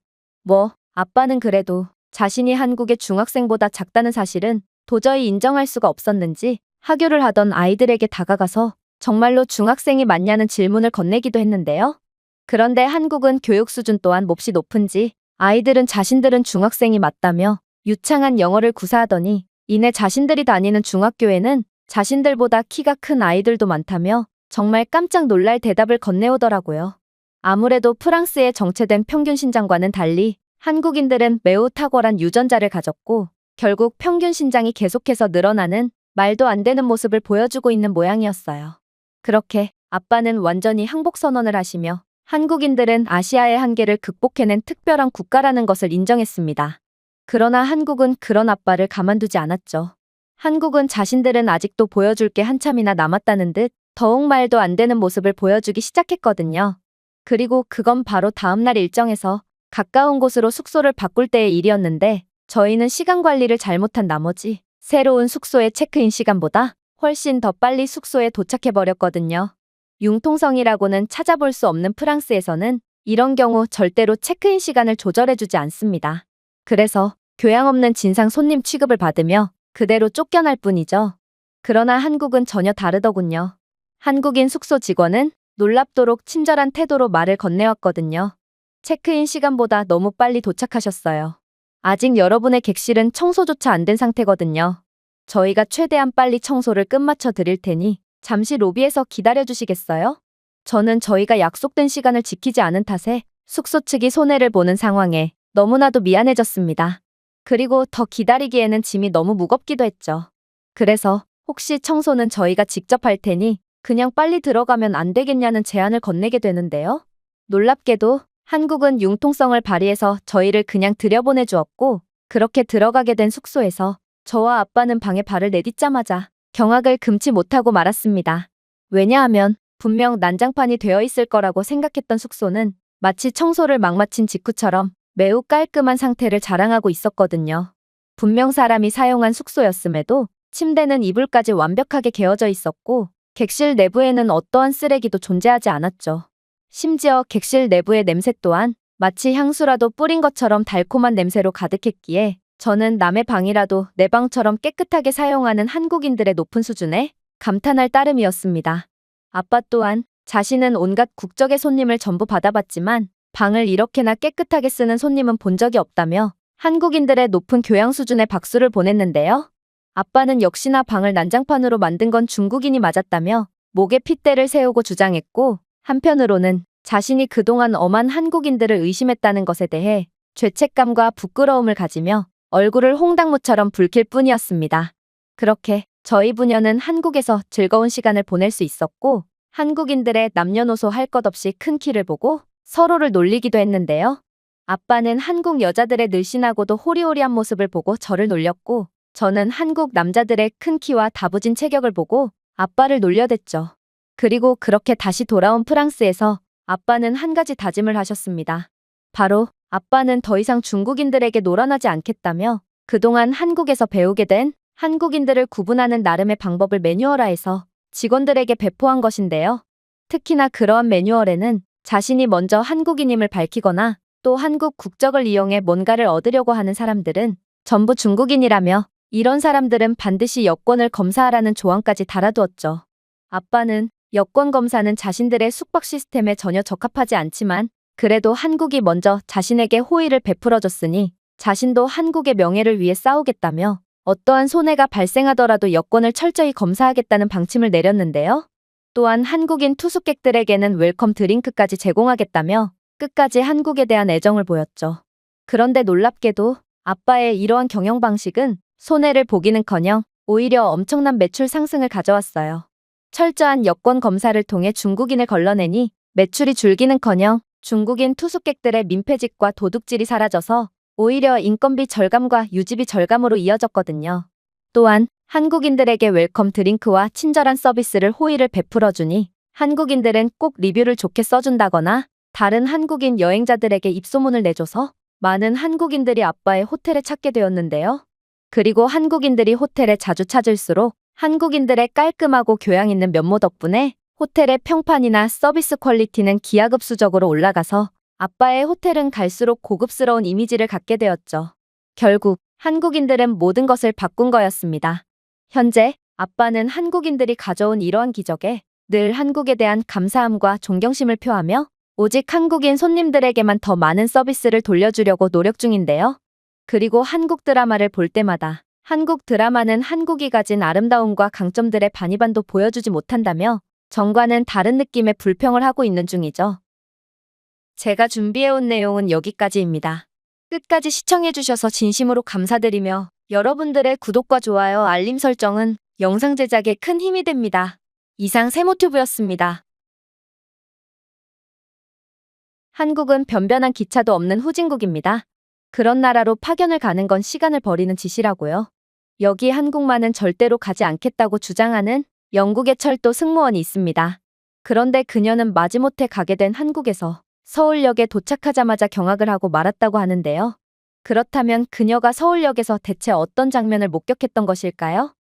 아빠는 그래도 자신이 한국의 중학생보다 작다는 사실은 도저히 인정할 수가 없었는지 하교를 하던 아이들에게 다가가서 정말로 중학생이 맞냐는 질문을 건네기도 했는데요. 그런데 한국은 교육 수준 또한 몹시 높은지 아이들은 자신들은 중학생이 맞다며 유창한 영어를 구사하더니 이내 자신들이 다니는 중학교에는 자신들보다 키가 큰 아이들도 많다며 정말 깜짝 놀랄 대답을 건네오더라고요. 아무래도 프랑스의 정체된 평균 신장과는 달리 한국인들은 매우 탁월한 유전자를 가졌고 결국 평균 신장이 계속해서 늘어나는 말도 안 되는 모습을 보여주고 있는 모양이었어요. 그렇게 아빠는 완전히 항복 선언을 하시며 한국인들은 아시아의 한계를 극복해낸 특별한 국가라는 것을 인정했습니다. 그러나 한국은 그런 아빠를 가만두지 않았죠. 한국은 자신들은 아직도 보여줄 게 한참이나 남았다는 듯 더욱 말도 안 되는 모습을 보여주기 시작했거든요. 그리고 그건 바로 다음날 일정에서 가까운 곳으로 숙소를 바꿀 때의 일이었는데 저희는 시간 관리를 잘못한 나머지 새로운 숙소의 체크인 시간보다 훨씬 더 빨리 숙소에 도착해버렸거든요. 융통성이라고는 찾아볼 수 없는 프랑스에서는 이런 경우 절대로 체크인 시간을 조절해주지 않습니다. 그래서 교양 없는 진상 손님 취급을 받으며 그대로 쫓겨날 뿐이죠. 그러나 한국은 전혀 다르더군요. 한국인 숙소 직원은 놀랍도록 친절한 태도로 말을 건네왔거든요. 체크인 시간보다 너무 빨리 도착하셨어요. 아직 여러분의 객실은 청소조차 안 된 상태거든요. 저희가 최대한 빨리 청소를 끝마쳐 드릴 테니 잠시 로비에서 기다려주시겠어요? 저는 저희가 약속된 시간을 지키지 않은 탓에 숙소 측이 손해를 보는 상황에 너무나도 미안해졌습니다. 그리고 더 기다리기에는 짐이 너무 무겁기도 했죠. 그래서 혹시 청소는 저희가 직접 할 테니 그냥 빨리 들어가면 안 되겠냐는 제안을 건네게 되는데요. 놀랍게도 한국은 융통성을 발휘해서 저희를 그냥 들여보내주었고 그렇게 들어가게 된 숙소에서 저와 아빠는 방에 발을 내딛자마자 경악을 금치 못하고 말았습니다. 왜냐하면 분명 난장판이 되어 있을 거라고 생각했던 숙소는 마치 청소를 막 마친 직후처럼 매우 깔끔한 상태를 자랑하고 있었거든요. 분명 사람이 사용한 숙소였음에도 침대는 이불까지 완벽하게 개어져 있었고 객실 내부에는 어떠한 쓰레기도 존재하지 않았죠. 심지어 객실 내부의 냄새 또한 마치 향수라도 뿌린 것처럼 달콤한 냄새로 가득했기에 저는 남의 방이라도 내 방처럼 깨끗하게 사용하는 한국인들의 높은 수준에 감탄할 따름이었습니다. 아빠 또한 자신은 온갖 국적의 손님을 전부 받아봤지만 방을 이렇게나 깨끗하게 쓰는 손님은 본 적이 없다며 한국인들의 높은 교양 수준에 박수를 보냈는데요. 아빠는 역시나 방을 난장판으로 만든 건 중국인이 맞았다며 목에 핏대를 세우고 주장했고 한편으로는 자신이 그동안 엄한 한국인들을 의심했다는 것에 대해 죄책감과 부끄러움을 가지며 얼굴을 홍당무처럼 붉힐 뿐이었습니다. 그렇게 저희 부녀는 한국에서 즐거운 시간을 보낼 수 있었고 한국인들의 남녀노소 할 것 없이 큰 키를 보고 서로를 놀리기도 했는데요. 아빠는 한국 여자들의 늘씬하고도 호리호리한 모습을 보고 저를 놀렸고 저는 한국 남자들의 큰 키와 다부진 체격을 보고 아빠를 놀려댔죠. 그리고 그렇게 다시 돌아온 프랑스에서 아빠는 한 가지 다짐을 하셨습니다. 바로 아빠는 더 이상 중국인들에게 놀아나지 않겠다며 그동안 한국에서 배우게 된 한국인들을 구분하는 나름의 방법을 매뉴얼화해서 직원들에게 배포한 것인데요. 특히나 그러한 매뉴얼에는 자신이 먼저 한국인임을 밝히거나 또 한국 국적을 이용해 뭔가를 얻으려고 하는 사람들은 전부 중국인이라며 이런 사람들은 반드시 여권을 검사하라는 조항까지 달아두었죠. 아빠는 여권 검사는 자신들의 숙박 시스템에 전혀 적합하지 않지만 그래도 한국이 먼저 자신에게 호의를 베풀어줬으니 자신도 한국의 명예를 위해 싸우겠다며 어떠한 손해가 발생하더라도 여권을 철저히 검사하겠다는 방침을 내렸는데요. 또한 한국인 투숙객들에게는 웰컴 드링크까지 제공하겠다며 끝까지 한국에 대한 애정을 보였죠. 그런데 놀랍게도 아빠의 이러한 경영 방식은 손해를 보기는커녕 오히려 엄청난 매출 상승을 가져왔어요. 철저한 여권 검사를 통해 중국인을 걸러내니 매출이 줄기는커녕 중국인 투숙객들의 민폐직과 도둑질이 사라져서 오히려 인건비 절감과 유지비 절감으로 이어졌거든요. 또한 한국인들에게 웰컴 드링크와 친절한 서비스를 호의를 베풀어주니 한국인들은 꼭 리뷰를 좋게 써준다거나 다른 한국인 여행자들에게 입소문을 내줘서 많은 한국인들이 아빠의 호텔에 찾게 되었는데요. 그리고 한국인들이 호텔에 자주 찾을수록 한국인들의 깔끔하고 교양 있는 면모 덕분에 호텔의 평판이나 서비스 퀄리티는 기하급수적으로 올라가서 아빠의 호텔은 갈수록 고급스러운 이미지를 갖게 되었죠. 결국 한국인들은 모든 것을 바꾼 거였습니다. 현재 아빠는 한국인들이 가져온 이러한 기적에 늘 한국에 대한 감사함과 존경심을 표하며 오직 한국인 손님들에게만 더 많은 서비스를 돌려주려고 노력 중인데요. 그리고 한국 드라마를 볼 때마다 한국 드라마는 한국이 가진 아름다움과 강점들의 반이반도 보여주지 못한다며 전과는 다른 느낌의 불평을 하고 있는 중이죠. 제가 준비해온 내용은 여기까지입니다. 끝까지 시청해주셔서 진심으로 감사드리며 여러분들의 구독과 좋아요, 알림 설정은 영상 제작에 큰 힘이 됩니다. 이상 세모튜브였습니다. 한국은 변변한 기차도 없는 후진국입니다. 그런 나라로 파견을 가는 건 시간을 버리는 짓이라고요. 여기 한국만은 절대로 가지 않겠다고 주장하는 영국의 철도 승무원이 있습니다. 그런데 그녀는 마지못해 가게 된 한국에서 서울역에 도착하자마자 경악을 하고 말았다고 하는데요. 그렇다면 그녀가 서울역에서 대체 어떤 장면을 목격했던 것일까요?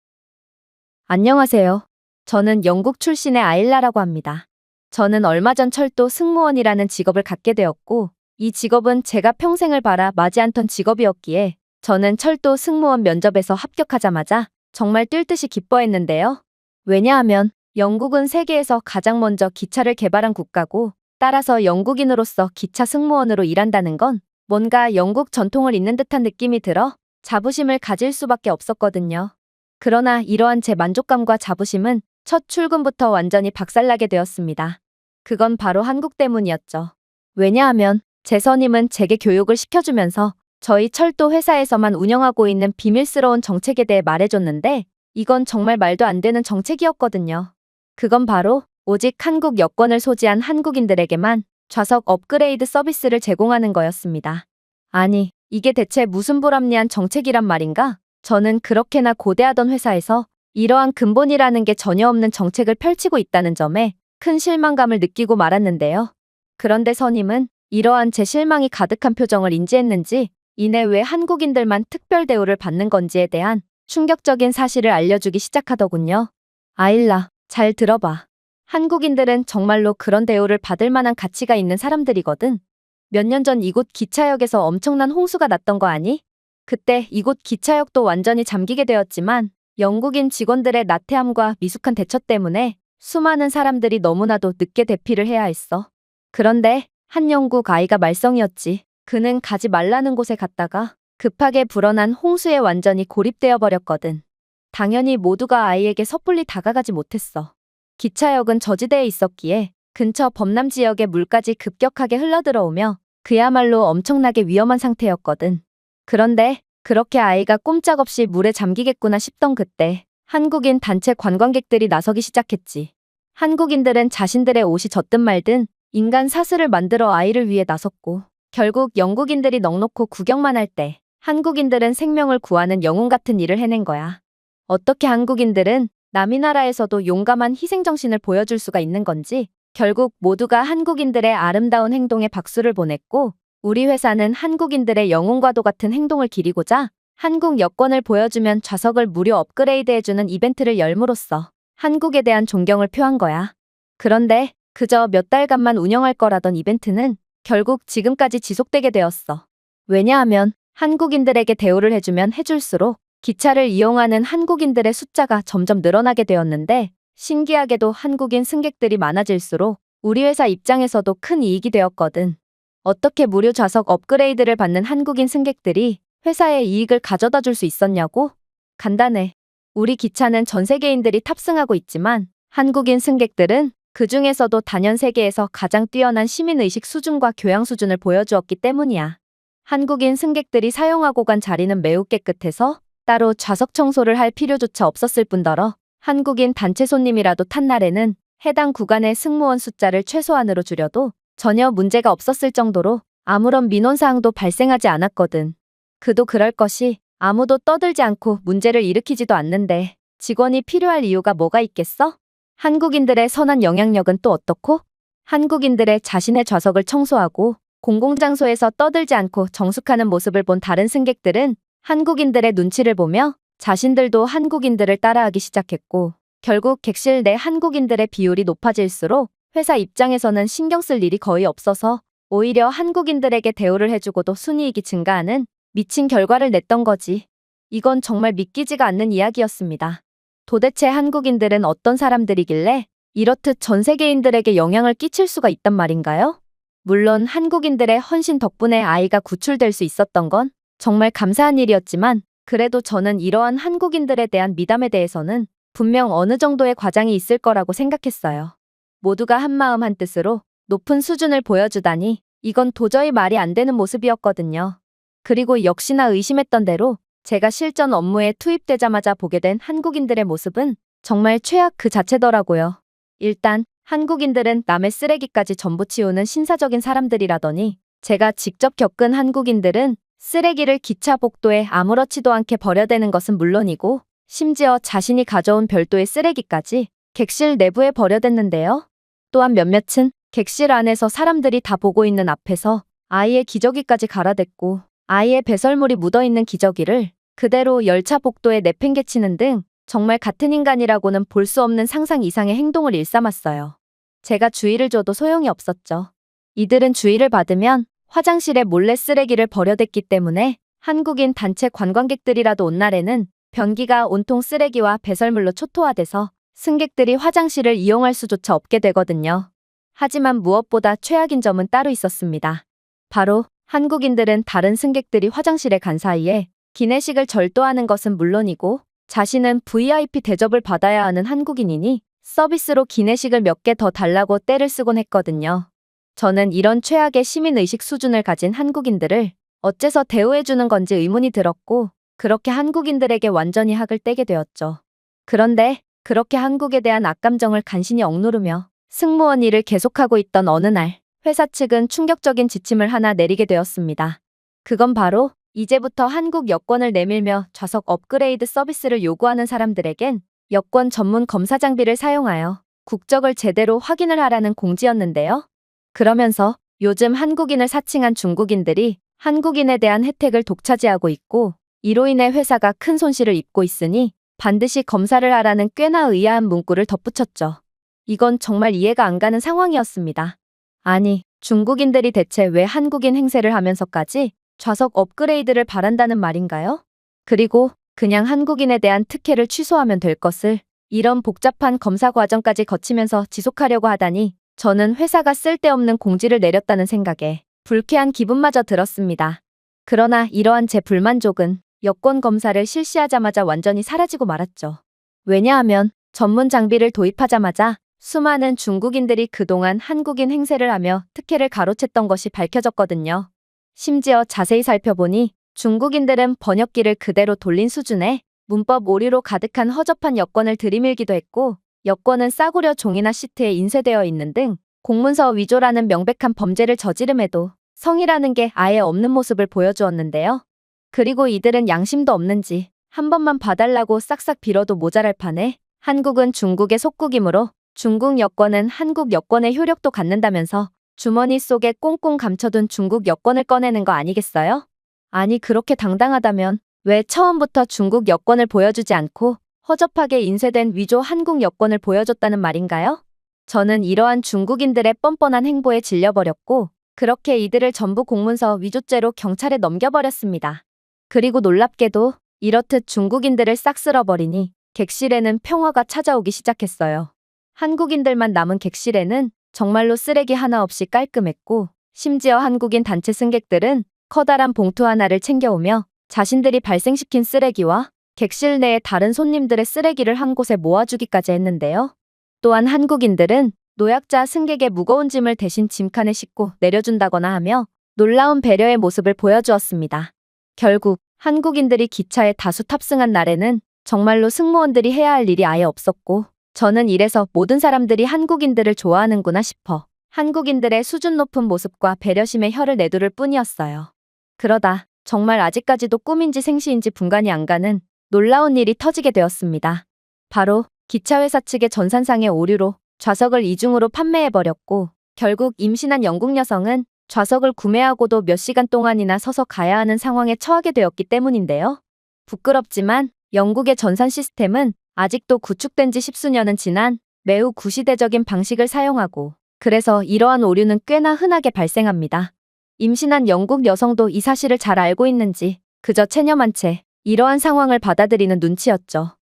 안녕하세요. 저는 영국 출신의 아일라라고 합니다. 저는 얼마 전 철도 승무원이라는 직업을 갖게 되었고 이 직업은 제가 평생을 바라 마지 않던 직업이었기에 저는 철도 승무원 면접에서 합격하자마자 정말 뛸 듯이 기뻐했는데요. 왜냐하면 영국은 세계에서 가장 먼저 기차를 개발한 국가고 따라서 영국인으로서 기차 승무원으로 일한다는 건 뭔가 영국 전통을 잇는 듯한 느낌이 들어 자부심을 가질 수밖에 없었거든요. 그러나 이러한 제 만족감과 자부심은 첫 출근부터 완전히 박살나게 되었습니다. 그건 바로 한국 때문이었죠. 왜냐하면 제 선임은 제게 교육을 시켜주면서 저희 철도 회사에서만 운영하고 있는 비밀스러운 정책에 대해 말해줬는데 이건 정말 말도 안 되는 정책이었거든요. 그건 바로 오직 한국 여권을 소지한 한국인들에게만 좌석 업그레이드 서비스를 제공하는 거였습니다. 아니, 이게 대체 무슨 불합리한 정책이란 말인가? 저는 그렇게나 고대하던 회사에서 이러한 근본이라는 게 전혀 없는 정책을 펼치고 있다는 점에 큰 실망감을 느끼고 말았는데요. 그런데 선임은 이러한 제 실망이 가득한 표정을 인지했는지 이내 왜 한국인들만 특별 대우를 받는 건지에 대한 충격적인 사실을 알려주기 시작하더군요. 아일라, 잘 들어봐. 한국인들은 정말로 그런 대우를 받을 만한 가치가 있는 사람들이거든. 몇 년 전 이곳 기차역에서 엄청난 홍수가 났던 거 아니? 그때 이곳 기차역도 완전히 잠기게 되었지만 영국인 직원들의 나태함과 미숙한 대처 때문에 수많은 사람들이 너무나도 늦게 대피를 해야 했어. 그런데 한 영국 아이가 말썽이었지. 그는 가지 말라는 곳에 갔다가 급하게 불어난 홍수에 완전히 고립되어 버렸거든. 당연히 모두가 아이에게 섣불리 다가가지 못했어. 기차역은 저지대에 있었기에 근처 범람 지역의 물까지 급격하게 흘러들어오며 그야말로 엄청나게 위험한 상태였거든. 그런데 그렇게 아이가 꼼짝없이 물에 잠기겠구나 싶던 그때 한국인 단체 관광객들이 나서기 시작했지. 한국인들은 자신들의 옷이 젖든 말든 인간 사슬을 만들어 아이를 위해 나섰고, 결국 영국인들이 넋놓고 구경만 할 때 한국인들은 생명을 구하는 영웅 같은 일을 해낸 거야. 어떻게 한국인들은 남이 나라에서도 용감한 희생정신을 보여줄 수가 있는 건지 결국 모두가 한국인들의 아름다운 행동에 박수를 보냈고, 우리 회사는 한국인들의 영웅과도 같은 행동을 기리고자 한국 여권을 보여주면 좌석을 무료 업그레이드해주는 이벤트를 열므로써 한국에 대한 존경을 표한 거야. 그런데 그저 몇 달간만 운영할 거라던 이벤트는 결국 지금까지 지속되게 되었어. 왜냐하면 한국인들에게 대우를 해주면 해줄수록 기차를 이용하는 한국인들의 숫자가 점점 늘어나게 되었는데, 신기하게도 한국인 승객들이 많아질수록 우리 회사 입장에서도 큰 이익이 되었거든. 어떻게 무료 좌석 업그레이드를 받는 한국인 승객들이 회사에 이익을 가져다 줄 수 있었냐고? 간단해. 우리 기차는 전 세계인들이 탑승하고 있지만 한국인 승객들은 그 중에서도 단연 세계에서 가장 뛰어난 시민의식 수준과 교양 수준을 보여주었기 때문이야. 한국인 승객들이 사용하고 간 자리는 매우 깨끗해서 따로 좌석 청소를 할 필요조차 없었을 뿐더러 한국인 단체 손님이라도 탄 날에는 해당 구간의 승무원 숫자를 최소한으로 줄여도 전혀 문제가 없었을 정도로 아무런 민원사항도 발생하지 않았거든. 그도 그럴 것이 아무도 떠들지 않고 문제를 일으키지도 않는데 직원이 필요할 이유가 뭐가 있겠어? 한국인들의 선한 영향력은 또 어떻고? 한국인들의 자신의 좌석을 청소하고 공공장소에서 떠들지 않고 정숙하는 모습을 본 다른 승객들은 한국인들의 눈치를 보며 자신들도 한국인들을 따라하기 시작했고, 결국 객실 내 한국인들의 비율이 높아질수록 회사 입장에서는 신경 쓸 일이 거의 없어서 오히려 한국인들에게 대우를 해주고도 순이익이 증가하는 미친 결과를 냈던 거지. 이건 정말 믿기지가 않는 이야기였습니다. 도대체 한국인들은 어떤 사람들이길래 이렇듯 전 세계인들에게 영향을 끼칠 수가 있단 말인가요? 물론 한국인들의 헌신 덕분에 아이가 구출될 수 있었던 건 정말 감사한 일이었지만, 그래도 저는 이러한 한국인들에 대한 미담에 대해서는 분명 어느 정도의 과장이 있을 거라고 생각했어요. 모두가 한마음 한뜻으로 높은 수준을 보여주다니 이건 도저히 말이 안 되는 모습이었거든요. 그리고 역시나 의심했던 대로 제가 실전 업무에 투입되자마자 보게 된 한국인들의 모습은 정말 최악 그 자체더라고요. 일단 한국인들은 남의 쓰레기까지 전부 치우는 신사적인 사람들이라더니, 제가 직접 겪은 한국인들은 쓰레기를 기차 복도에 아무렇지도 않게 버려대는 것은 물론이고 심지어 자신이 가져온 별도의 쓰레기까지 객실 내부에 버려댔는데요. 또한 몇몇은 객실 안에서 사람들이 다 보고 있는 앞에서 아이의 기저귀까지 갈아댔고 아이의 배설물이 묻어있는 기저귀를 그대로 열차 복도에 내팽개치는 등 정말 같은 인간이라고는 볼 수 없는 상상 이상의 행동을 일삼았어요. 제가 주의를 줘도 소용이 없었죠. 이들은 주의를 받으면 화장실에 몰래 쓰레기를 버려댔기 때문에 한국인 단체 관광객들이라도 온 날에는 변기가 온통 쓰레기와 배설물로 초토화돼서 승객들이 화장실을 이용할 수조차 없게 되거든요. 하지만 무엇보다 최악인 점은 따로 있었습니다. 바로 한국인들은 다른 승객들이 화장실에 간 사이에 기내식을 절도하는 것은 물론이고 자신은 VIP 대접을 받아야 하는 한국인이니 서비스로 기내식을 몇 개 더 달라고 떼를 쓰곤 했거든요. 저는 이런 최악의 시민의식 수준을 가진 한국인들을 어째서 대우해주는 건지 의문이 들었고, 그렇게 한국인들에게 완전히 학을 떼게 되었죠. 그런데 그렇게 한국에 대한 악감정을 간신히 억누르며 승무원 일을 계속하고 있던 어느 날, 회사 측은 충격적인 지침을 하나 내리게 되었습니다. 그건 바로 이제부터 한국 여권을 내밀며 좌석 업그레이드 서비스를 요구하는 사람들에겐 여권 전문 검사 장비를 사용하여 국적을 제대로 확인을 하라는 공지였는데요. 그러면서 요즘 한국인을 사칭한 중국인들이 한국인에 대한 혜택을 독차지하고 있고 이로 인해 회사가 큰 손실을 입고 있으니 반드시 검사를 하라는 꽤나 의아한 문구를 덧붙였죠. 이건 정말 이해가 안 가는 상황이었습니다. 아니, 중국인들이 대체 왜 한국인 행세를 하면서까지 좌석 업그레이드를 바란다는 말인가요? 그리고 그냥 한국인에 대한 특혜를 취소하면 될 것을 이런 복잡한 검사 과정까지 거치면서 지속하려고 하다니 저는 회사가 쓸데없는 공지를 내렸다는 생각에 불쾌한 기분마저 들었습니다. 그러나 이러한 제 불만족은 여권 검사를 실시하자마자 완전히 사라지고 말았죠. 왜냐하면 전문 장비를 도입하자마자 수많은 중국인들이 그동안 한국인 행세를 하며 특혜를 가로챘던 것이 밝혀졌거든요. 심지어 자세히 살펴보니 중국인들은 번역기를 그대로 돌린 수준의 문법 오류로 가득한 허접한 여권을 들이밀기도 했고, 여권은 싸구려 종이나 시트에 인쇄되어 있는 등 공문서 위조라는 명백한 범죄를 저지름에도 성의라는 게 아예 없는 모습을 보여주었는데요. 그리고 이들은 양심도 없는지 한 번만 봐달라고 싹싹 빌어도 모자랄 판에 한국은 중국의 속국이므로 중국 여권은 한국 여권의 효력도 갖는다면서 주머니 속에 꽁꽁 감춰둔 중국 여권을 꺼내는 거 아니겠어요? 아니, 그렇게 당당하다면 왜 처음부터 중국 여권을 보여주지 않고 허접하게 인쇄된 위조 한국 여권을 보여줬다는 말인가요? 저는 이러한 중국인들의 뻔뻔한 행보에 질려버렸고, 그렇게 이들을 전부 공문서 위조죄로 경찰에 넘겨버렸습니다. 그리고 놀랍게도 이렇듯 중국인들을 싹 쓸어버리니 객실에는 평화가 찾아오기 시작했어요. 한국인들만 남은 객실에는 정말로 쓰레기 하나 없이 깔끔했고, 심지어 한국인 단체 승객들은 커다란 봉투 하나를 챙겨오며 자신들이 발생시킨 쓰레기와 객실 내의 다른 손님들의 쓰레기를 한 곳에 모아주기까지 했는데요. 또한 한국인들은 노약자 승객의 무거운 짐을 대신 짐칸에 싣고 내려준다거나 하며 놀라운 배려의 모습을 보여주었습니다. 결국 한국인들이 기차에 다수 탑승한 날에는 정말로 승무원들이 해야 할 일이 아예 없었고, 저는 이래서 모든 사람들이 한국인들을 좋아하는구나 싶어 한국인들의 수준 높은 모습과 배려심에 혀를 내두를 뿐이었어요. 그러다 정말 아직까지도 꿈인지 생시인지 분간이 안 가는 놀라운 일이 터지게 되었습니다. 바로 기차회사 측의 전산상의 오류로 좌석을 이중으로 판매해버렸고, 결국 임신한 영국 여성은 좌석을 구매하고도 몇 시간 동안이나 서서 가야 하는 상황에 처하게 되었기 때문인데요. 부끄럽지만 영국의 전산 시스템은 아직도 구축된 지 십수년은 지난 매우 구시대적인 방식을 사용하고, 그래서 이러한 오류는 꽤나 흔하게 발생합니다. 임신한 영국 여성도 이 사실을 잘 알고 있는지 그저 체념한 채 이러한 상황을 받아들이는 눈치였죠.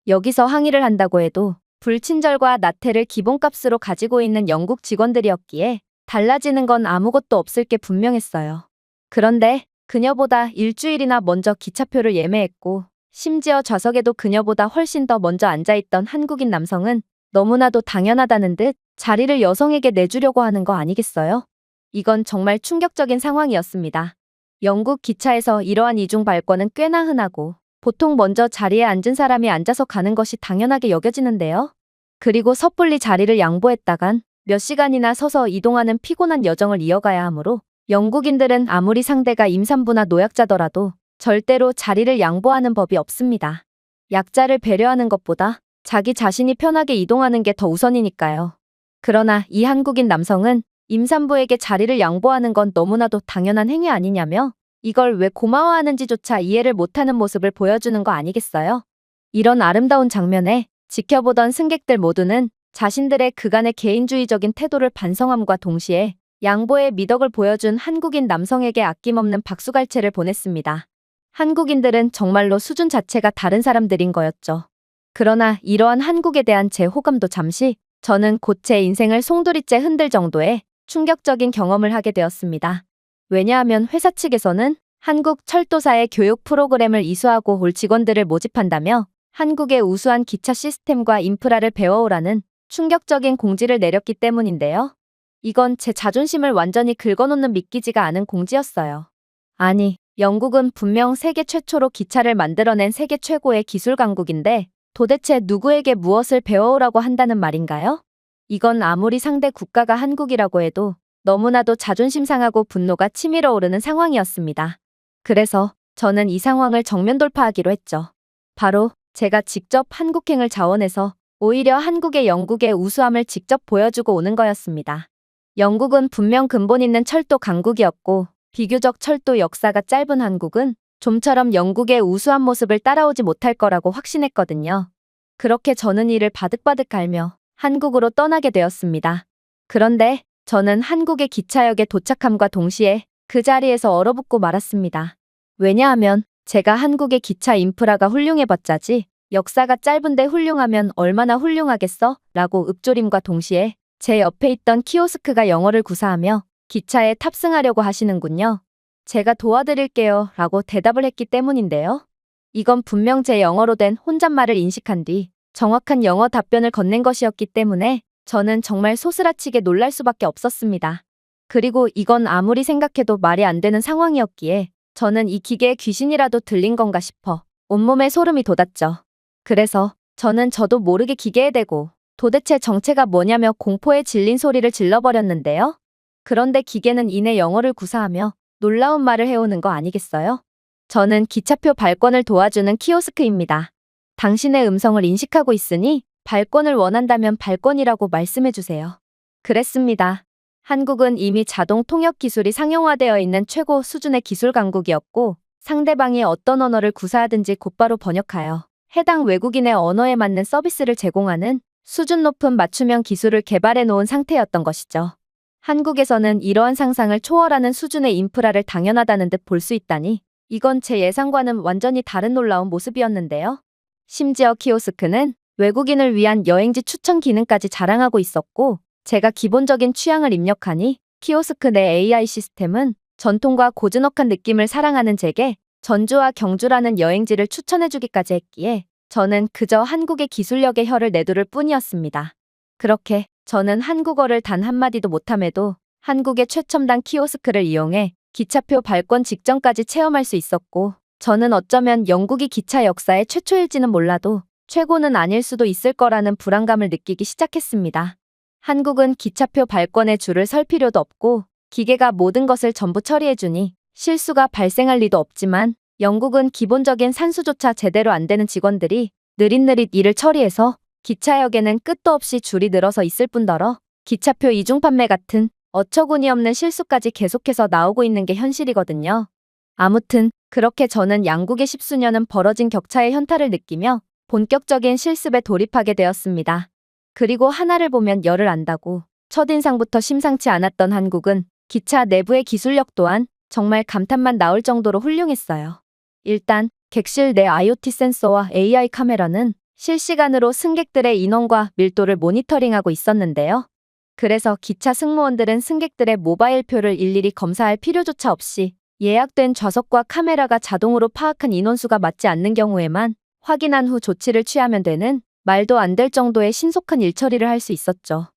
여기서 항의를 한다고 해도 불친절과 나태를 기본값으로 가지고 있는 영국 직원들이었기에 달라지는 건 아무것도 없을 게 분명했어요. 그런데 그녀보다 일주일이나 먼저 기차표를 예매했고, 심지어 좌석에도 그녀보다 훨씬 더 먼저 앉아있던 한국인 남성은 너무나도 당연하다는 듯 자리를 여성에게 내주려고 하는 거 아니겠어요? 이건 정말 충격적인 상황이었습니다. 영국 기차에서 이러한 이중 발권은 꽤나 흔하고, 보통 먼저 자리에 앉은 사람이 앉아서 가는 것이 당연하게 여겨지는데요. 그리고 섣불리 자리를 양보했다간 몇 시간이나 서서 이동하는 피곤한 여정을 이어가야 하므로 영국인들은 아무리 상대가 임산부나 노약자더라도 절대로 자리를 양보하는 법이 없습니다. 약자를 배려하는 것보다 자기 자신이 편하게 이동하는 게 더 우선이니까요. 그러나 이 한국인 남성은 임산부에게 자리를 양보하는 건 너무나도 당연한 행위 아니냐며 이걸 왜 고마워하는지조차 이해를 못하는 모습을 보여주는 거 아니겠어요? 이런 아름다운 장면에 지켜보던 승객들 모두는 자신들의 그간의 개인주의적인 태도를 반성함과 동시에 양보의 미덕을 보여준 한국인 남성에게 아낌없는 박수갈채를 보냈습니다. 한국인들은 정말로 수준 자체가 다른 사람들인 거였죠. 그러나 이러한 한국에 대한 제 호감도 잠시, 저는 곧 제 인생을 송두리째 흔들 정도의 충격적인 경험을 하게 되었습니다. 왜냐하면 회사 측에서는 한국 철도사의 교육 프로그램을 이수하고 올 직원들을 모집한다며 한국의 우수한 기차 시스템과 인프라를 배워오라는 충격적인 공지를 내렸기 때문인데요. 이건 제 자존심을 완전히 긁어놓는 믿기지가 않은 공지였어요. 아니, 영국은 분명 세계 최초로 기차를 만들어낸 세계 최고의 기술 강국인데 도대체 누구에게 무엇을 배워오라고 한다는 말인가요? 이건 아무리 상대 국가가 한국이라고 해도 너무나도 자존심 상하고 분노가 치밀어 오르는 상황이었습니다. 그래서 저는 이 상황을 정면 돌파하기로 했죠. 바로 제가 직접 한국행을 자원해서 오히려 한국의 영국의 우수함을 직접 보여주고 오는 거였습니다. 영국은 분명 근본 있는 철도 강국이었고, 비교적 철도 역사가 짧은 한국은 좀처럼 영국의 우수한 모습을 따라오지 못할 거라고 확신했거든요. 그렇게 저는 이를 바득바득 갈며 한국으로 떠나게 되었습니다. 그런데 저는 한국의 기차역에 도착함과 동시에 그 자리에서 얼어붙고 말았습니다. 왜냐하면 제가 한국의 기차 인프라가 훌륭해봤자지 역사가 짧은데 훌륭하면 얼마나 훌륭하겠어? 라고 읊조림과 동시에 제 옆에 있던 키오스크가 영어를 구사하며 기차에 탑승하려고 하시는군요. 제가 도와드릴게요 라고 대답을 했기 때문인데요. 이건 분명 제 영어로 된 혼잣말을 인식한 뒤 정확한 영어 답변을 건넨 것이었기 때문에 저는 정말 소스라치게 놀랄 수밖에 없었습니다. 그리고 이건 아무리 생각해도 말이 안 되는 상황이었기에 저는 이 기계에 귀신이라도 들린 건가 싶어 온몸에 소름이 돋았죠. 그래서 저는 저도 모르게 기계에 대고 도대체 정체가 뭐냐며 공포에 질린 소리를 질러버렸는데요. 그런데 기계는 이내 영어를 구사하며 놀라운 말을 해오는 거 아니겠어요? 저는 기차표 발권을 도와주는 키오스크입니다. 당신의 음성을 인식하고 있으니 발권을 원한다면 발권이라고 말씀해주세요. 그랬습니다. 한국은 이미 자동 통역 기술이 상용화되어 있는 최고 수준의 기술 강국이었고 상대방이 어떤 언어를 구사하든지 곧바로 번역하여 해당 외국인의 언어에 맞는 서비스를 제공하는 수준 높은 맞춤형 기술을 개발해 놓은 상태였던 것이죠. 한국에서는 이러한 상상을 초월하는 수준의 인프라를 당연하다는 듯 볼 수 있다니 이건 제 예상과는 완전히 다른 놀라운 모습이었는데요. 심지어 키오스크는 외국인을 위한 여행지 추천 기능까지 자랑하고 있었고 제가 기본적인 취향을 입력하니 키오스크 내 AI 시스템은 전통과 고즈넉한 느낌을 사랑하는 제게 전주와 경주라는 여행지를 추천해주기까지 했기에 저는 그저 한국의 기술력에 혀를 내두를 뿐이었습니다. 그렇게 저는 한국어를 단 한마디도 못함에도 한국의 최첨단 키오스크를 이용해 기차표 발권 직전까지 체험할 수 있었고 저는 어쩌면 영국이 기차 역사의 최초일지는 몰라도 최고는 아닐 수도 있을 거라는 불안감을 느끼기 시작했습니다. 한국은 기차표 발권에 줄을 설 필요도 없고 기계가 모든 것을 전부 처리해주니 실수가 발생할 리도 없지만 영국은 기본적인 산수조차 제대로 안 되는 직원들이 느릿느릿 일을 처리해서 기차역에는 끝도 없이 줄이 늘어서 있을 뿐더러 기차표 이중 판매 같은 어처구니 없는 실수까지 계속해서 나오고 있는 게 현실이거든요. 아무튼 그렇게 저는 양국의 십수년은 벌어진 격차의 현타를 느끼며 본격적인 실습에 돌입하게 되었습니다. 그리고 하나를 보면 열을 안다고 첫인상부터 심상치 않았던 한국은 기차 내부의 기술력 또한 정말 감탄만 나올 정도로 훌륭했어요. 일단 객실 내 IoT 센서와 AI 카메라는 실시간으로 승객들의 인원과 밀도를 모니터링하고 있었는데요. 그래서 기차 승무원들은 승객들의 모바일 표를 일일이 검사할 필요조차 없이 예약된 좌석과 카메라가 자동으로 파악한 인원수가 맞지 않는 경우에만 확인한 후 조치를 취하면 되는 말도 안 될 정도의 신속한 일처리를 할 수 있었죠.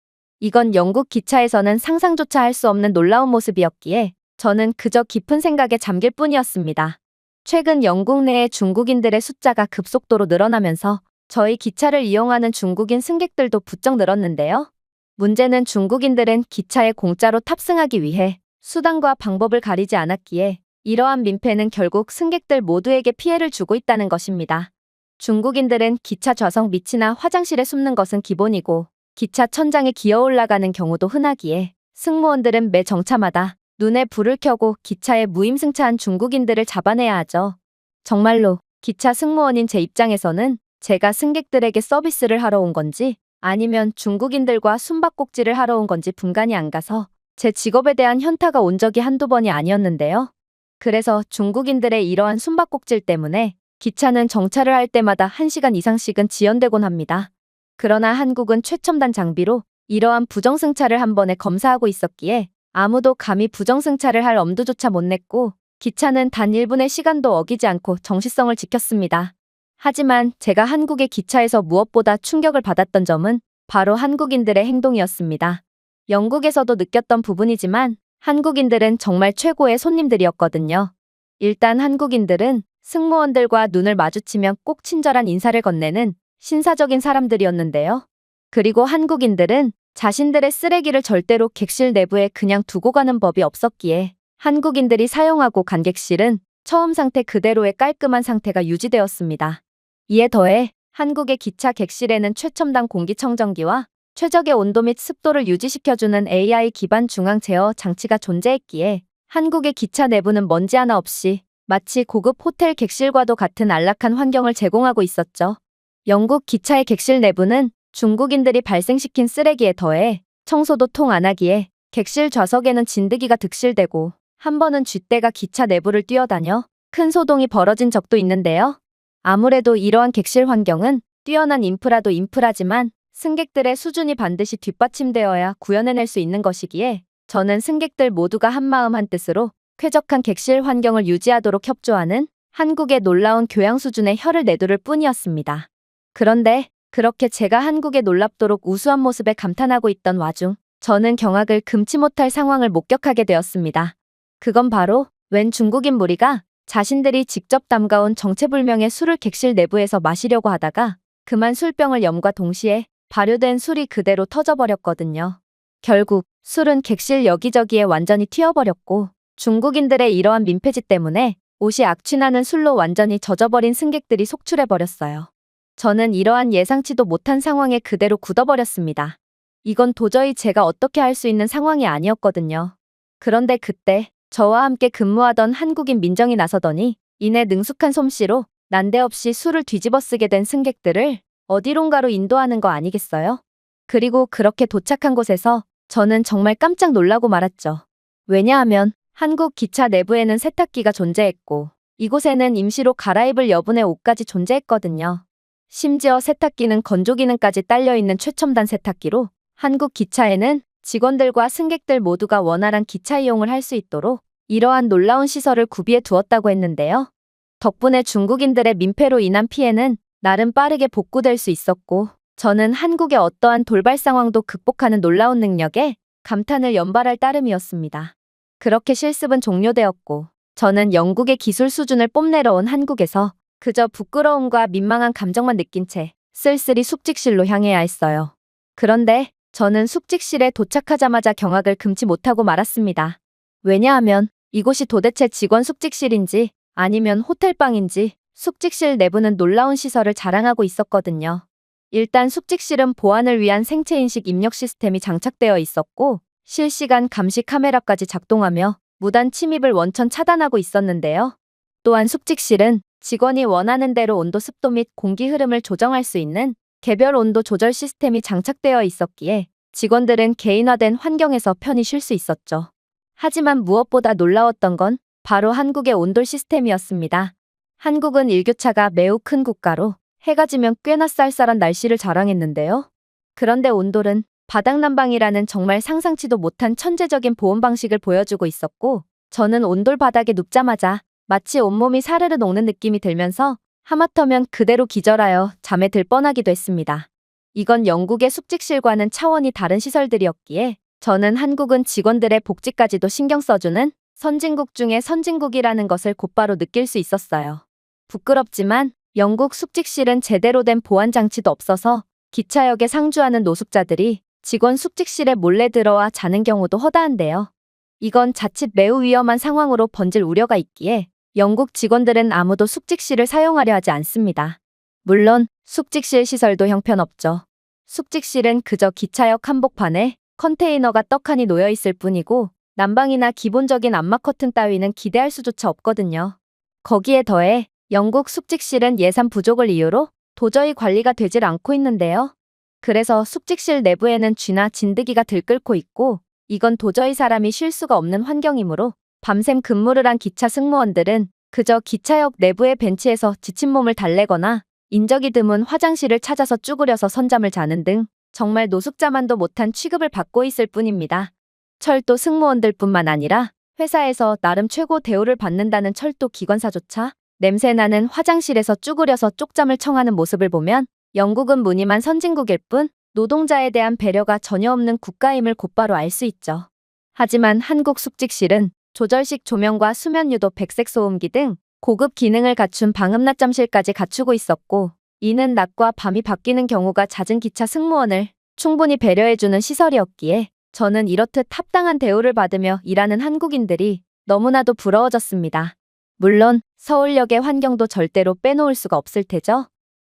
이건 영국 기차에서는 상상조차 할 수 없는 놀라운 모습이었기에 저는 그저 깊은 생각에 잠길 뿐이었습니다. 최근 영국 내의 중국인들의 숫자가 급속도로 늘어나면서 저희 기차를 이용하는 중국인 승객들도 부쩍 늘었는데요. 문제는 중국인들은 기차에 공짜로 탑승하기 위해 수단과 방법을 가리지 않았기에 이러한 민폐는 결국 승객들 모두에게 피해를 주고 있다는 것입니다. 중국인들은 기차 좌석 밑이나 화장실에 숨는 것은 기본이고 기차 천장에 기어 올라가는 경우도 흔하기에 승무원들은 매 정차마다 눈에 불을 켜고 기차에 무임승차한 중국인들을 잡아내야 하죠. 정말로 기차 승무원인 제 입장에서는 제가 승객들에게 서비스를 하러 온 건지 아니면 중국인들과 숨바꼭질을 하러 온 건지 분간이 안 가서 제 직업에 대한 현타가 온 적이 한두 번이 아니었는데요. 그래서 중국인들의 이러한 숨바꼭질 때문에 기차는 정차를 할 때마다 1시간 이상씩은 지연되곤 합니다. 그러나 한국은 최첨단 장비로 이러한 부정승차를 한 번에 검사하고 있었기에 아무도 감히 부정승차를 할 엄두조차 못 냈고 기차는 단 1분의 시간도 어기지 않고 정시성을 지켰습니다. 하지만 제가 한국의 기차에서 무엇보다 충격을 받았던 점은 바로 한국인들의 행동이었습니다. 영국에서도 느꼈던 부분이지만 한국인들은 정말 최고의 손님들이었거든요. 일단 한국인들은 승무원들과 눈을 마주치면 꼭 친절한 인사를 건네는 신사적인 사람들이었는데요. 그리고 한국인들은 자신들의 쓰레기를 절대로 객실 내부에 그냥 두고 가는 법이 없었기에 한국인들이 사용하고 간 객실은 처음 상태 그대로의 깔끔한 상태가 유지되었습니다. 이에 더해 한국의 기차 객실에는 최첨단 공기청정기와 최적의 온도 및 습도를 유지시켜주는 AI 기반 중앙 제어 장치가 존재했기에 한국의 기차 내부는 먼지 하나 없이 마치 고급 호텔 객실과도 같은 안락한 환경을 제공하고 있었죠. 영국 기차의 객실 내부는 중국인들이 발생시킨 쓰레기에 더해 청소도 통 안 하기에 객실 좌석에는 진드기가 득실되고 한 번은 쥐떼가 기차 내부를 뛰어다녀 큰 소동이 벌어진 적도 있는데요. 아무래도 이러한 객실 환경은 뛰어난 인프라도 인프라지만 승객들의 수준이 반드시 뒷받침되어야 구현해낼 수 있는 것이기에 저는 승객들 모두가 한마음 한뜻으로 쾌적한 객실 환경을 유지하도록 협조하는 한국의 놀라운 교양 수준의 혀를 내두를 뿐이었습니다. 그런데 그렇게 제가 한국의 놀랍도록 우수한 모습에 감탄하고 있던 와중 저는 경악을 금치 못할 상황을 목격하게 되었습니다. 그건 바로 웬 중국인 무리가 자신들이 직접 담가온 정체불명의 술을 객실 내부에서 마시려고 하다가 그만 술병을 염과 동시에 발효된 술이 그대로 터져버렸거든요. 결국 술은 객실 여기저기에 완전히 튀어버렸고 중국인들의 이러한 민폐짓 때문에 옷이 악취나는 술로 완전히 젖어버린 승객들이 속출해버렸어요. 저는 이러한 예상치도 못한 상황에 그대로 굳어버렸습니다. 이건 도저히 제가 어떻게 할 수 있는 상황이 아니었거든요. 그런데 그때 저와 함께 근무하던 한국인 민정이 나서더니 이내 능숙한 솜씨로 난데없이 술을 뒤집어 쓰게 된 승객들을 어디론가로 인도하는 거 아니겠어요? 그리고 그렇게 도착한 곳에서 저는 정말 깜짝 놀라고 말았죠. 왜냐하면 한국 기차 내부에는 세탁기가 존재했고 이곳에는 임시로 갈아입을 여분의 옷까지 존재했거든요. 심지어 세탁기는 건조 기능까지 딸려있는 최첨단 세탁기로 한국 기차에는 직원들과 승객들 모두가 원활한 기차 이용을 할 수 있도록 이러한 놀라운 시설을 구비해 두었다고 했는데요. 덕분에 중국인들의 민폐로 인한 피해는 나름 빠르게 복구될 수 있었고 저는 한국의 어떠한 돌발 상황도 극복하는 놀라운 능력에 감탄을 연발할 따름이었습니다. 그렇게 실습은 종료되었고 저는 영국의 기술 수준을 뽐내러온 한국에서 그저 부끄러움과 민망한 감정만 느낀 채 쓸쓸히 숙직실로 향해야 했어요. 그런데 저는 숙직실에 도착하자마자 경악을 금치 못하고 말았습니다. 왜냐하면 이곳이 도대체 직원 숙직실인지 아니면 호텔방인지 숙직실 내부는 놀라운 시설을 자랑하고 있었거든요. 일단 숙직실은 보안을 위한 생체인식 입력 시스템이 장착되어 있었고 실시간 감시 카메라까지 작동하며 무단 침입을 원천 차단하고 있었는데요. 또한 숙직실은 직원이 원하는 대로 온도, 습도 및 공기 흐름을 조정할 수 있는 개별 온도 조절 시스템이 장착되어 있었기에 직원들은 개인화된 환경에서 편히 쉴 수 있었죠. 하지만 무엇보다 놀라웠던 건 바로 한국의 온돌 시스템이었습니다. 한국은 일교차가 매우 큰 국가로 해가 지면 꽤나 쌀쌀한 날씨를 자랑했는데요. 그런데 온돌은 바닥난방이라는 정말 상상치도 못한 천재적인 보온 방식을 보여주고 있었고 저는 온돌 바닥에 눕자마자 마치 온몸이 사르르 녹는 느낌이 들면서 하마터면 그대로 기절하여 잠에 들 뻔하기도 했습니다. 이건 영국의 숙직실과는 차원이 다른 시설들이었기에 저는 한국은 직원들의 복지까지도 신경 써주는 선진국 중의 선진국이라는 것을 곧바로 느낄 수 있었어요. 부끄럽지만 영국 숙직실은 제대로 된 보안 장치도 없어서 기차역에 상주하는 노숙자들이 직원 숙직실에 몰래 들어와 자는 경우도 허다한데요. 이건 자칫 매우 위험한 상황으로 번질 우려가 있기에 영국 직원들은 아무도 숙직실을 사용하려 하지 않습니다. 물론 숙직실 시설도 형편없죠. 숙직실은 그저 기차역 한복판에 컨테이너가 떡하니 놓여 있을 뿐이고 난방이나 기본적인 암막 커튼 따위는 기대할 수조차 없거든요. 거기에 더해 영국 숙직실은 예산 부족을 이유로 도저히 관리가 되질 않고 있는데요. 그래서 숙직실 내부에는 쥐나 진드기가 들끓고 있고 이건 도저히 사람이 쉴 수가 없는 환경이므로 밤샘 근무를 한 기차 승무원들은 그저 기차역 내부의 벤치에서 지친 몸을 달래거나 인적이 드문 화장실을 찾아서 쭈그려서 선잠을 자는 등 정말 노숙자만도 못한 취급을 받고 있을 뿐입니다. 철도 승무원들뿐만 아니라 회사에서 나름 최고 대우를 받는다는 철도 기관사조차 냄새나는 화장실에서 쭈그려서 쪽잠을 청하는 모습을 보면 영국은 무늬만 선진국일 뿐 노동자에 대한 배려가 전혀 없는 국가임을 곧바로 알 수 있죠. 하지만 한국 숙직실은 조절식 조명과 수면 유도, 백색 소음기 등 고급 기능을 갖춘 방음 낮잠실까지 갖추고 있었고 이는 낮과 밤이 바뀌는 경우가 잦은 기차 승무원을 충분히 배려해주는 시설이었기에 저는 이렇듯 합당한 대우를 받으며 일하는 한국인들이 너무나도 부러워졌습니다. 물론 서울역의 환경도 절대로 빼놓을 수가 없을 테죠.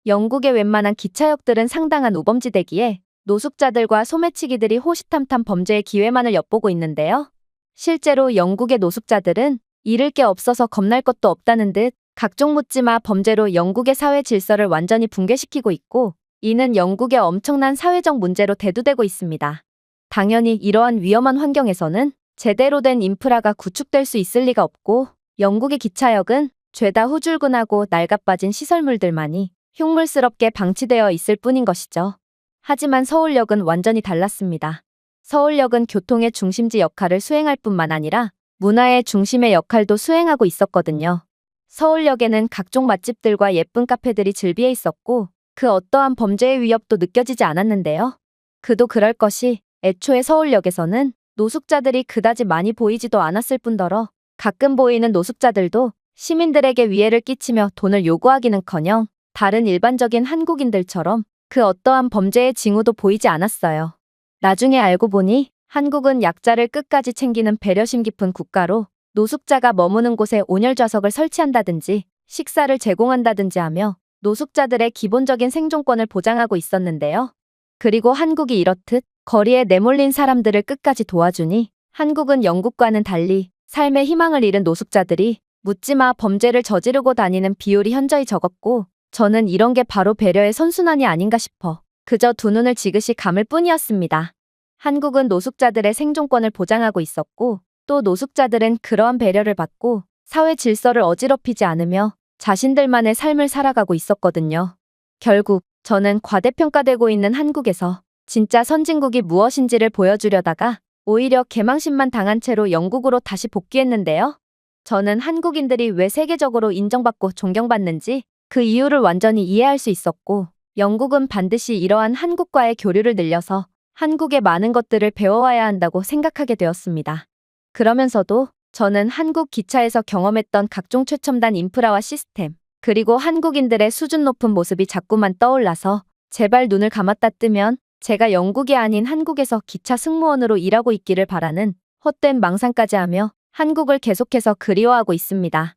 영국의 웬만한 기차역들은 상당한 우범지대기에 노숙자들과 소매치기들이 호시탐탐 범죄의 기회만을 엿보고 있는데요. 실제로 영국의 노숙자들은 잃을 게 없어서 겁날 것도 없다는 듯 각종 묻지마 범죄로 영국의 사회 질서를 완전히 붕괴시키고 있고 이는 영국의 엄청난 사회적 문제로 대두되고 있습니다. 당연히 이러한 위험한 환경에서는 제대로 된 인프라가 구축될 수 있을 리가 없고 영국의 기차역은 죄다 후줄근하고 낡아빠진 시설물들만이 흉물스럽게 방치되어 있을 뿐인 것이죠. 하지만 서울역은 완전히 달랐습니다. 서울역은 교통의 중심지 역할을 수행할 뿐만 아니라 문화의 중심의 역할도 수행하고 있었거든요. 서울역에는 각종 맛집들과 예쁜 카페들이 즐비해 있었고 그 어떠한 범죄의 위협도 느껴지지 않았는데요. 그도 그럴 것이 애초에 서울역에서는 노숙자들이 그다지 많이 보이지도 않았을 뿐더러 가끔 보이는 노숙자들도 시민들에게 위해를 끼치며 돈을 요구하기는커녕 다른 일반적인 한국인들처럼 그 어떠한 범죄의 징후도 보이지 않았어요. 나중에 알고 보니 한국은 약자를 끝까지 챙기는 배려심 깊은 국가로 노숙자가 머무는 곳에 온열 좌석을 설치한다든지 식사를 제공한다든지 하며 노숙자들의 기본적인 생존권을 보장하고 있었는데요. 그리고 한국이 이렇듯 거리에 내몰린 사람들을 끝까지 도와주니 한국은 영국과는 달리 삶의 희망을 잃은 노숙자들이 묻지마 범죄를 저지르고 다니는 비율이 현저히 적었고 저는 이런 게 바로 배려의 선순환이 아닌가 싶어 그저 두 눈을 지그시 감을 뿐이었습니다. 한국은 노숙자들의 생존권을 보장하고 있었고 또 노숙자들은 그러한 배려를 받고 사회 질서를 어지럽히지 않으며 자신들만의 삶을 살아가고 있었거든요. 결국 저는 과대평가되고 있는 한국에서 진짜 선진국이 무엇인지를 보여주려다가 오히려 개망신만 당한 채로 영국으로 다시 복귀했는데요. 저는 한국인들이 왜 세계적으로 인정받고 존경받는지 그 이유를 완전히 이해할 수 있었고 영국은 반드시 이러한 한국과의 교류를 늘려서 한국의 많은 것들을 배워와야 한다고 생각하게 되었습니다. 그러면서도 저는 한국 기차에서 경험했던 각종 최첨단 인프라와 시스템, 그리고 한국인들의 수준 높은 모습이 자꾸만 떠올라서 제발 눈을 감았다 뜨면 제가 영국이 아닌 한국에서 기차 승무원으로 일하고 있기를 바라는 헛된 망상까지 하며 한국을 계속해서 그리워하고 있습니다.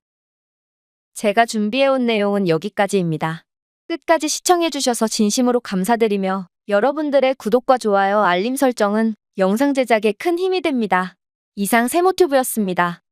제가 준비해온 내용은 여기까지입니다. 끝까지 시청해주셔서 진심으로 감사드리며 여러분들의 구독과 좋아요, 알림 설정은 영상 제작에 큰 힘이 됩니다. 이상 세모튜브였습니다.